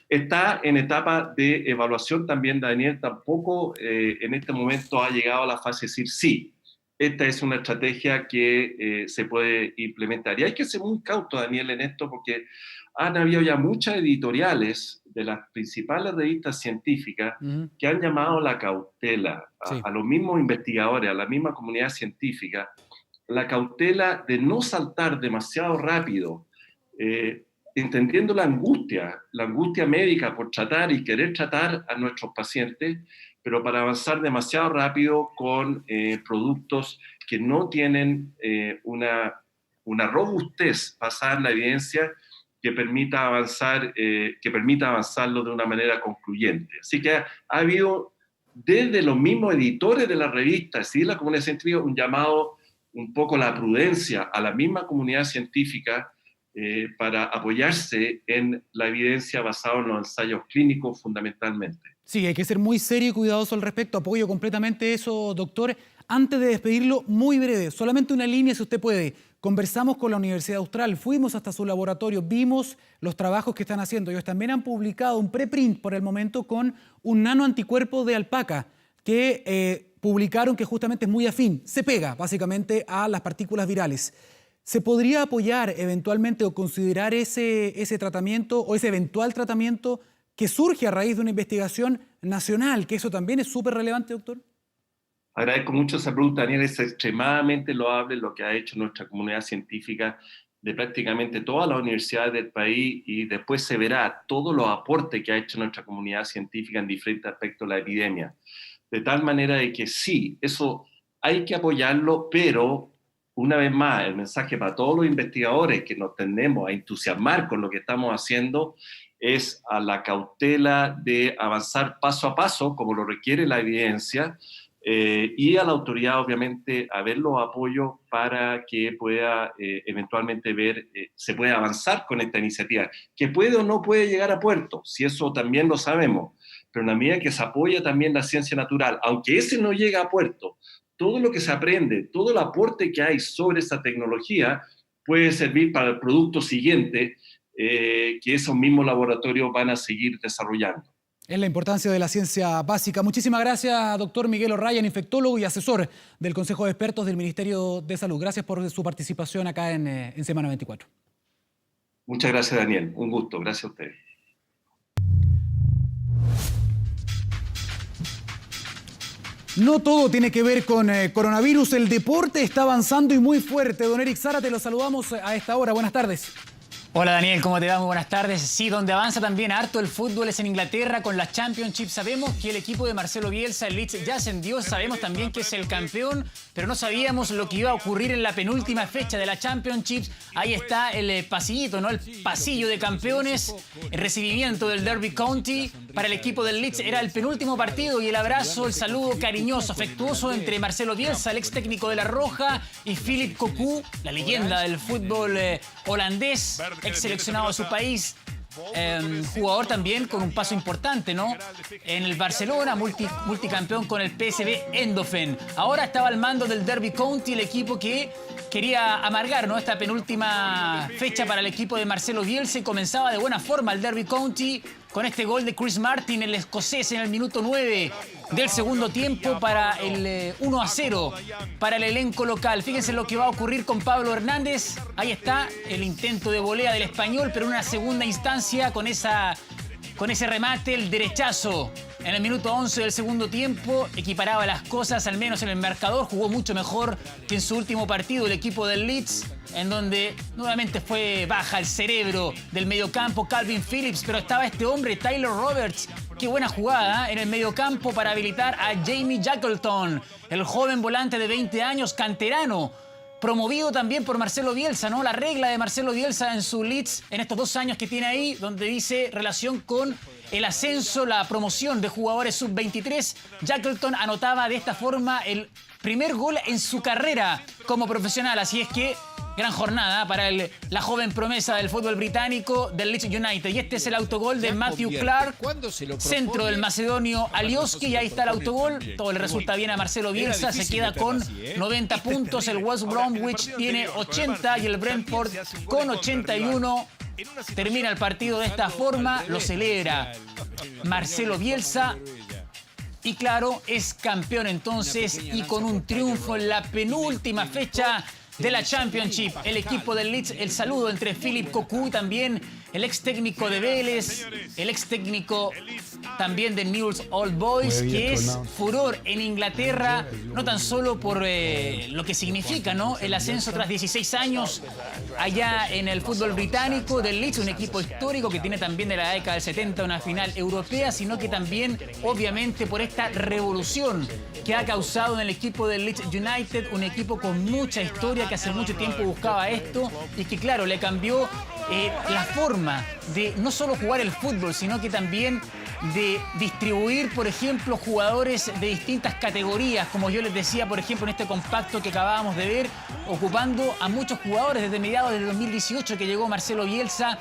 Está en etapa de evaluación también, Daniel, tampoco en este momento ha llegado a la fase de decir sí, esta es una estrategia que se puede implementar. Y hay que ser muy cauto, Daniel, en esto, porque han habido ya muchas editoriales de las principales revistas científicas que han llamado la cautela a los mismos investigadores, a la misma comunidad científica, la cautela de no saltar demasiado rápido, entendiendo la angustia médica por tratar y querer tratar a nuestros pacientes, pero para avanzar demasiado rápido con productos que no tienen una robustez basada en la evidencia que permita avanzarlo de una manera concluyente. Así que ha habido desde los mismos editores de las revistas y de la comunidad científica un llamado un poco a la prudencia a la misma comunidad científica para apoyarse en la evidencia basada en los ensayos clínicos fundamentalmente. Sí, hay que ser muy serio y cuidadoso al respecto. Apoyo completamente eso, doctor. Antes de despedirlo, muy breve, solamente una línea si usted puede. Conversamos con la Universidad Austral, fuimos hasta su laboratorio, vimos los trabajos que están haciendo. Ellos también han publicado un preprint por el momento con un nanoanticuerpo de alpaca que publicaron que justamente es muy afín, se pega básicamente a las partículas virales. ¿Se podría apoyar eventualmente o considerar ese tratamiento o ese eventual tratamiento que surge a raíz de una investigación nacional? Que eso también es súper relevante, doctor. Agradezco mucho esa pregunta, Daniel. Es extremadamente loable lo que ha hecho nuestra comunidad científica de prácticamente todas las universidades del país, y después se verá todos los aportes que ha hecho nuestra comunidad científica en diferentes aspectos de la epidemia. De tal manera de que sí, eso hay que apoyarlo, pero una vez más, el mensaje para todos los investigadores que nos tendemos a entusiasmar con lo que estamos haciendo es a la cautela de avanzar paso a paso, como lo requiere la evidencia, y a la autoridad, obviamente, a ver los apoyos para que pueda eventualmente ver, se pueda avanzar con esta iniciativa, que puede o no puede llegar a puerto, si eso también lo sabemos, pero en la medida que se apoya también la ciencia natural, aunque ese no llega a puerto, todo lo que se aprende, todo el aporte que hay sobre esa tecnología puede servir para el producto siguiente que esos mismos laboratorios van a seguir desarrollando. Es la importancia de la ciencia básica. Muchísimas gracias, doctor Miguel O'Ryan, infectólogo y asesor del Consejo de Expertos del Ministerio de Salud. Gracias por su participación acá en Semana 24. Muchas gracias, Daniel. Un gusto. Gracias a ustedes. No todo tiene que ver con coronavirus. El deporte está avanzando y muy fuerte. Don Eric Zárate, lo saludamos a esta hora. Buenas tardes. Hola Daniel, ¿cómo te va? Muy buenas tardes. Sí, donde avanza también harto el fútbol es en Inglaterra con la Championship. Sabemos que el equipo de Marcelo Bielsa, el Leeds, ya ascendió. Sabemos también que es el campeón, pero no sabíamos lo que iba a ocurrir en la penúltima fecha de la Championship. Ahí está el pasillito, ¿no? El pasillo de campeones, el recibimiento del Derby County. Para el equipo del Leeds era el penúltimo partido y el abrazo, el saludo cariñoso, afectuoso entre Marcelo Bielsa, el ex técnico de La Roja, y Philippe Cocu, la leyenda del fútbol holandés, ex seleccionado de su país, jugador también con un paso importante, ¿no? En el Barcelona, multicampeón con el PSV Eindhoven. Ahora estaba al mando del Derby County, el equipo que quería amargar, ¿no?, esta penúltima fecha para el equipo de Marcelo Bielsa, y comenzaba de buena forma el Derby County con este gol de Chris Martin, el escocés, en el minuto 9 del segundo tiempo para el 1-0 para el elenco local. Fíjense lo que va a ocurrir con Pablo Hernández. Ahí está el intento de volea del Español, pero en una segunda instancia con ese remate, el derechazo en el minuto 11 del segundo tiempo equiparaba las cosas, al menos en el marcador. Jugó mucho mejor que en su último partido el equipo del Leeds, en donde nuevamente fue baja el cerebro del mediocampo Calvin Phillips, pero estaba este hombre, Tyler Roberts. Qué buena jugada en el mediocampo para habilitar a Jamie Shackleton, el joven volante de 20 años, canterano, promovido también por Marcelo Bielsa, ¿no? La regla de Marcelo Bielsa en su Leeds en estos 2 años que tiene ahí, donde dice relación con el ascenso, la promoción de jugadores sub-23. Shackleton anotaba de esta forma el primer gol en su carrera como profesional. Así es que gran jornada para la joven promesa del fútbol británico del Leeds United. Y este es el autogol de Matthew Clark, centro del macedonio Alioski. Y ahí está el autogol. Todo le resulta bien a Marcelo Bielsa. Se queda con 90 puntos. El West Bromwich tiene 80 y el Brentford con 81. Termina el partido de esta forma. Lo celebra Marcelo Bielsa. Y claro, es campeón entonces y con un triunfo en la penúltima fecha de la Championship. El equipo del Leeds, el saludo entre Philippe Cocu y también el ex técnico de Vélez, el ex técnico también de Newell's Old Boys, que es furor en Inglaterra, no tan solo por lo que significa, ¿no?, el ascenso tras 16 años allá en el fútbol británico del Leeds, un equipo histórico que tiene también de la década del 70 una final europea, sino que también, obviamente, por esta revolución que ha causado en el equipo del Leeds United, un equipo con mucha historia que hace mucho tiempo buscaba esto y que, claro, le cambió la forma de no solo jugar el fútbol, sino que también de distribuir, por ejemplo, jugadores de distintas categorías, como yo les decía, por ejemplo, en este compacto que acabábamos de ver, ocupando a muchos jugadores desde mediados del 2018 que llegó Marcelo Bielsa.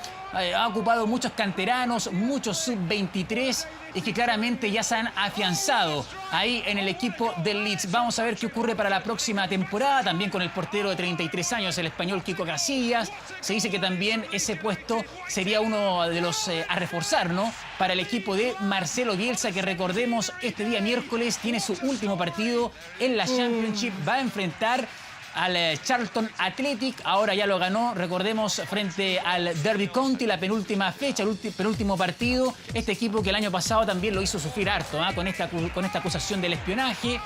Ha ocupado muchos canteranos, muchos sub-23 y que claramente ya se han afianzado ahí en el equipo del Leeds. Vamos a ver qué ocurre para la próxima temporada, también con el portero de 33 años, el español Kiko Casillas. Se dice que también ese puesto sería uno de los a reforzar, ¿no?, para el equipo de Marcelo Bielsa, que recordemos, este día miércoles tiene su último partido en la Championship. Va a enfrentar al Charlton Athletic, ahora ya lo ganó, recordemos, frente al Derby County, la penúltima fecha, el penúltimo partido. Este equipo que el año pasado también lo hizo sufrir harto, con esta acusación del espionaje,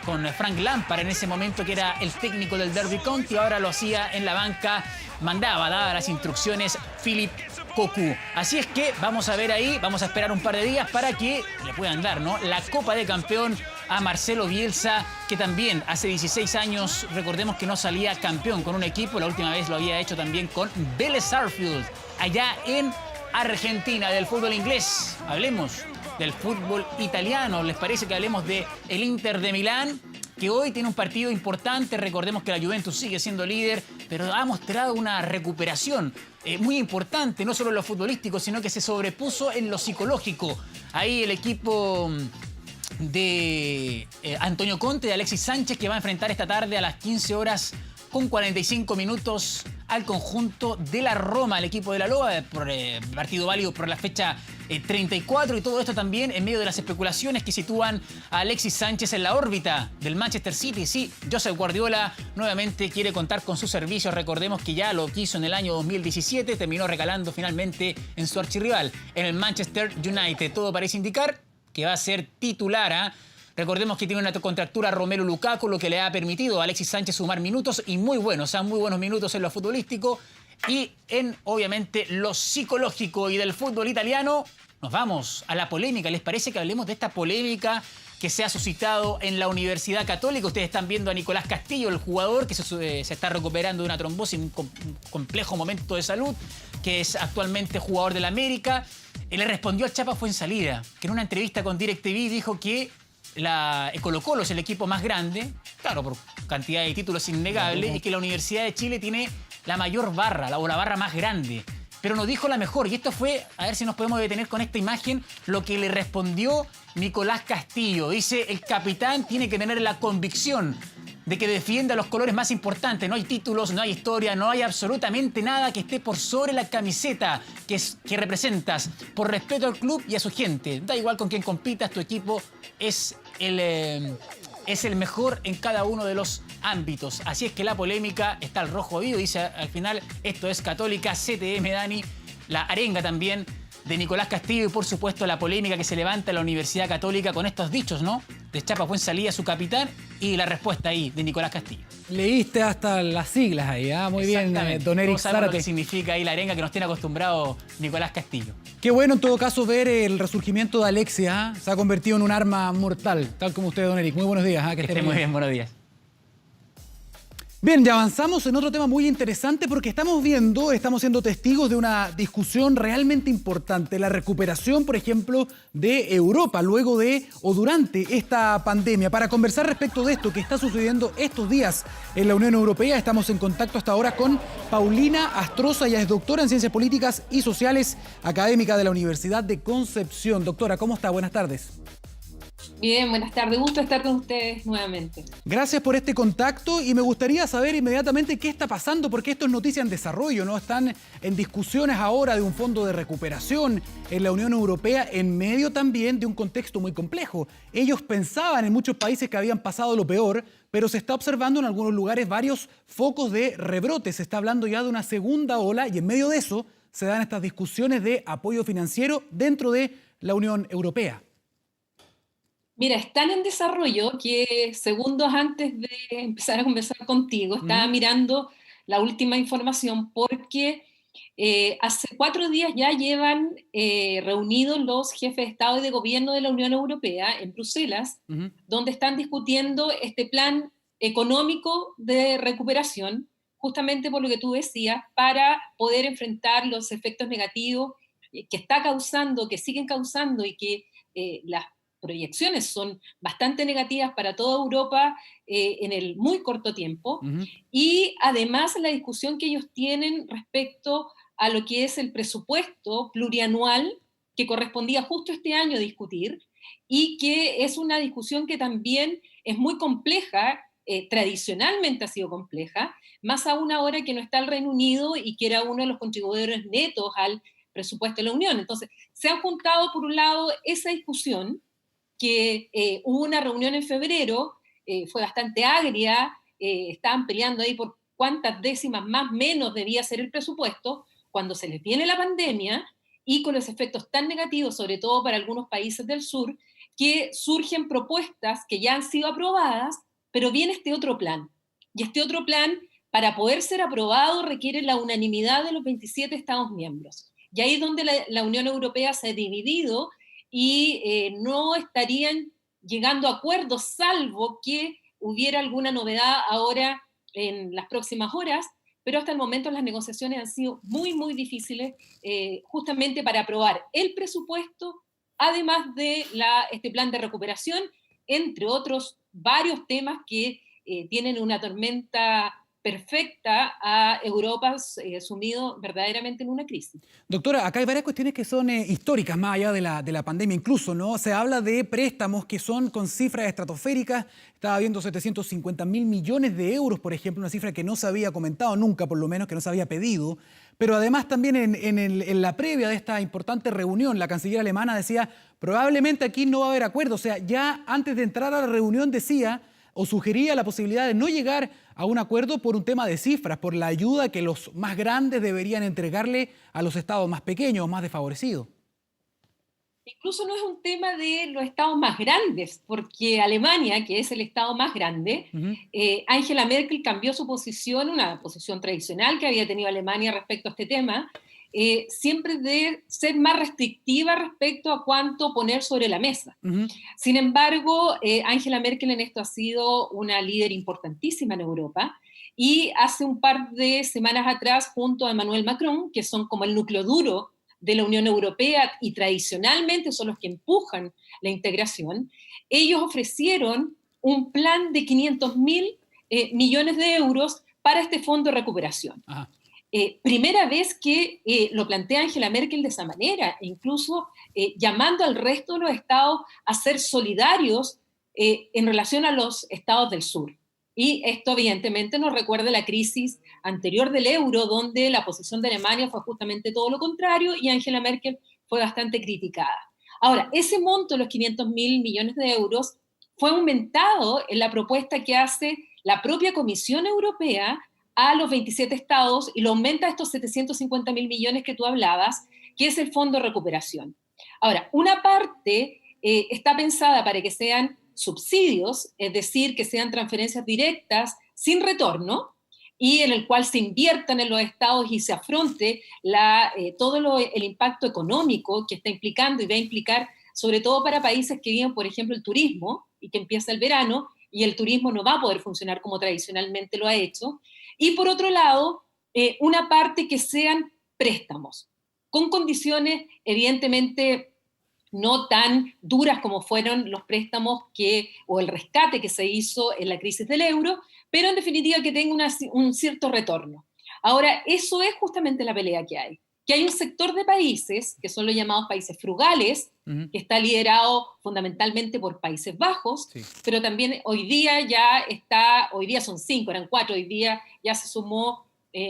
con Frank Lampard en ese momento, que era el técnico del Derby County, ahora lo hacía en la banca, mandaba, daba las instrucciones Philippe Cocu. Así es que vamos a ver ahí, vamos a esperar un par de días para que le puedan dar, ¿no?, la Copa de Campeón a Marcelo Bielsa, que también hace 16 años, recordemos que no salía campeón con un equipo, la última vez lo había hecho también con Vélez Sarsfield, allá en Argentina. Del fútbol inglés, hablemos del fútbol italiano. ¿Les parece que hablemos de el Inter de Milán, que hoy tiene un partido importante? Recordemos que la Juventus sigue siendo líder, pero ha mostrado una recuperación muy importante, no solo en lo futbolístico, sino que se sobrepuso en lo psicológico. Ahí el equipo de Antonio Conte, de Alexis Sánchez, que va a enfrentar esta tarde a las 15 horas con 45 minutos al conjunto de la Roma, el equipo de la Loba, por partido válido por la fecha 34, y todo esto también en medio de las especulaciones que sitúan a Alexis Sánchez en la órbita del Manchester City. Sí, Josep Guardiola nuevamente quiere contar con sus servicios. Recordemos que ya lo quiso en el año 2017, terminó recalando finalmente en su archirrival, en el Manchester United. Todo parece indicar que va a ser titular. Recordemos que tiene una contractura Romelu Lukaku, lo que le ha permitido a Alexis Sánchez sumar minutos, y muy buenos minutos en lo futbolístico y en, obviamente, lo psicológico. Y del fútbol italiano nos vamos a la polémica. ¿Les parece que hablemos de esta polémica que se ha suscitado en la Universidad Católica? Ustedes están viendo a Nicolás Castillo, el jugador que se está recuperando de una trombosis, un complejo momento de salud, que es actualmente jugador del América. Él le respondió al Chapa Fuenzalida, que en una entrevista con DirecTV dijo que Colo-Colo es el equipo más grande, claro, por cantidad de títulos innegable, y que la Universidad de Chile tiene la mayor barra, o la barra más grande, pero no dijo la mejor. Y esto fue, a ver si nos podemos detener con esta imagen, lo que le respondió Nicolás Castillo. Dice: el capitán tiene que tener la convicción de que defienda los colores más importantes. No hay títulos, no hay historia, no hay absolutamente nada que esté por sobre la camiseta que representas, por respeto al club y a su gente. Da igual con quién compitas, tu equipo es el mejor en cada uno de los ámbitos. Así es que la polémica está al rojo vivo. Dice al final, esto es Católica, CTM, Dani, la arenga también de Nicolás Castillo, y por supuesto la polémica que se levanta en la Universidad Católica con estos dichos, ¿no?, de Chapa Fuenzalida, su capitán, y la respuesta ahí de Nicolás Castillo. Leíste hasta las siglas ahí, muy bien, don Eric Zárate. Lo que significa ahí la arenga que nos tiene acostumbrado Nicolás Castillo. Qué bueno en todo caso ver el resurgimiento de Alexis, se ha convertido en un arma mortal, tal como usted, don Eric. Muy buenos días. Que esté muy bien, buenos días. Bien, ya avanzamos en otro tema muy interesante porque estamos siendo testigos de una discusión realmente importante, la recuperación, por ejemplo, de Europa luego de o durante esta pandemia. Para conversar respecto de esto que está sucediendo estos días en la Unión Europea, estamos en contacto hasta ahora con Paulina Astroza. Ella es doctora en Ciencias Políticas y Sociales, académica de la Universidad de Concepción. Doctora, ¿cómo está? Buenas tardes. Bien, buenas tardes. Gusto estar con ustedes nuevamente. Gracias por este contacto y me gustaría saber inmediatamente qué está pasando, porque esto es noticia en desarrollo, ¿no? Están en discusiones ahora de un fondo de recuperación en la Unión Europea en medio también de un contexto muy complejo. Ellos pensaban en muchos países que habían pasado lo peor, pero se está observando en algunos lugares varios focos de rebrote. Se está hablando ya de una segunda ola y en medio de eso se dan estas discusiones de apoyo financiero dentro de la Unión Europea. Mira, están en desarrollo que segundos antes de empezar a conversar contigo, estaba mirando la última información porque hace 4 días ya llevan reunidos los jefes de Estado y de Gobierno de la Unión Europea en Bruselas, donde están discutiendo este plan económico de recuperación, justamente por lo que tú decías, para poder enfrentar los efectos negativos que está causando, que siguen causando y que las proyecciones son bastante negativas para toda Europa en el muy corto tiempo, y además la discusión que ellos tienen respecto a lo que es el presupuesto plurianual que correspondía justo este año discutir, y que es una discusión que también es muy compleja, tradicionalmente ha sido compleja, más aún ahora que no está el Reino Unido y que era uno de los contribuidores netos al presupuesto de la Unión. Entonces, se han juntado por un lado esa discusión, que hubo una reunión en febrero, fue bastante agria, estaban peleando ahí por cuántas décimas más menos debía ser el presupuesto, cuando se les viene la pandemia y con los efectos tan negativos, sobre todo para algunos países del sur, que surgen propuestas que ya han sido aprobadas, pero viene este otro plan. Y este otro plan, para poder ser aprobado, requiere la unanimidad de los 27 Estados miembros. Y ahí es donde la Unión Europea se ha dividido y no estarían llegando a acuerdos, salvo que hubiera alguna novedad ahora en las próximas horas, pero hasta el momento las negociaciones han sido muy, muy difíciles, justamente para aprobar el presupuesto, además de este plan de recuperación, entre otros varios temas que tienen una tormenta perfecta a Europa sumido verdaderamente en una crisis. Doctora, acá hay varias cuestiones que son históricas, más allá de la pandemia incluso, ¿no? Se habla de préstamos que son con cifras estratosféricas. Estaba viendo 750.000 millones de euros, por ejemplo, una cifra que no se había comentado nunca, por lo menos que no se había pedido. Pero además también en la previa de esta importante reunión, la canciller alemana decía, probablemente aquí no va a haber acuerdo. O sea, ya antes de entrar a la reunión decía o sugería la posibilidad de no llegar a un acuerdo por un tema de cifras, por la ayuda que los más grandes deberían entregarle a los estados más pequeños, más desfavorecidos. Incluso no es un tema de los estados más grandes, porque Alemania, que es el estado más grande, Angela Merkel cambió su posición, una posición tradicional que había tenido Alemania respecto a este tema, siempre de ser más restrictiva respecto a cuánto poner sobre la mesa. Sin embargo, Angela Merkel en esto ha sido una líder importantísima en Europa, y hace un par de semanas atrás, junto a Emmanuel Macron, que son como el núcleo duro de la Unión Europea y tradicionalmente son los que empujan la integración, ellos ofrecieron un plan de 500.000 millones de euros para este fondo de recuperación. Primera vez que lo plantea Angela Merkel de esa manera, incluso llamando al resto de los estados a ser solidarios en relación a los estados del sur. Y esto evidentemente nos recuerda la crisis anterior del euro, donde la posición de Alemania fue justamente todo lo contrario y Angela Merkel fue bastante criticada. Ahora, ese monto, los 500.000 millones de euros, fue aumentado en la propuesta que hace la propia Comisión Europea a los 27 estados y lo aumenta a estos 750.000 millones que tú hablabas, que es el Fondo de Recuperación. Ahora, una parte está pensada para que sean subsidios, es decir, que sean transferencias directas sin retorno y en el cual se inviertan en los estados y se afronte todo el impacto económico que está implicando y va a implicar, sobre todo para países que viven, por ejemplo, el turismo y que empieza el verano y el turismo no va a poder funcionar como tradicionalmente lo ha hecho. Y por otro lado, una parte que sean préstamos, con condiciones evidentemente no tan duras como fueron los préstamos o el rescate que se hizo en la crisis del euro, pero en definitiva que tenga un cierto retorno. Ahora, eso es justamente la pelea que hay un sector de países, que son los llamados países frugales, que está liderado fundamentalmente por Países Bajos, pero también hoy día son 5, eran 4, hoy día ya se sumó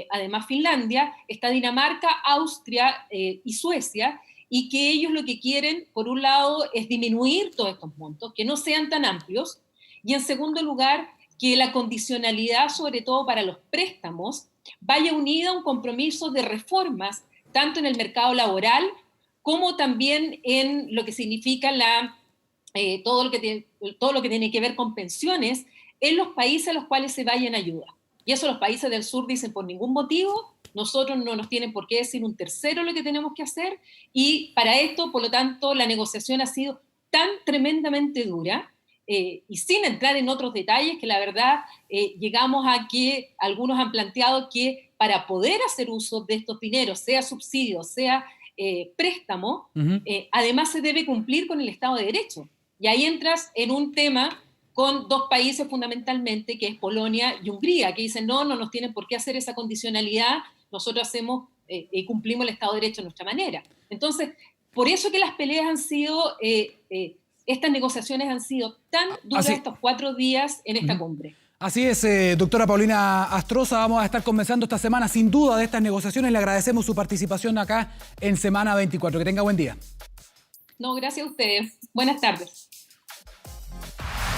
además Finlandia, está Dinamarca, Austria y Suecia, y que ellos lo que quieren, por un lado, es disminuir todos estos montos, que no sean tan amplios, y en segundo lugar, que la condicionalidad, sobre todo para los préstamos, vaya unida a un compromiso de reformas, tanto en el mercado laboral, como también en lo que significa todo lo que tiene que ver con pensiones, en los países a los cuales se vaya en ayuda. Y eso los países del sur dicen por ningún motivo, nosotros no nos tienen por qué decir un tercero lo que tenemos que hacer, y para esto, por lo tanto, la negociación ha sido tan tremendamente dura, y sin entrar en otros detalles, que la verdad llegamos a que algunos han planteado que para poder hacer uso de estos dineros, sea subsidio, sea préstamo, además se debe cumplir con el Estado de Derecho. Y ahí entras en un tema con dos países fundamentalmente, que es Polonia y Hungría, que dicen no nos tienen por qué hacer esa condicionalidad, nosotros hacemos y cumplimos el Estado de Derecho de nuestra manera. Entonces, por eso que las peleas han sido, estas negociaciones han sido tan duras estos 4 días en esta cumbre. Así es, doctora Paulina Astroza, vamos a estar conversando esta semana sin duda de estas negociaciones. Le agradecemos su participación acá en Semana 24. Que tenga buen día. No, gracias a ustedes. Buenas tardes.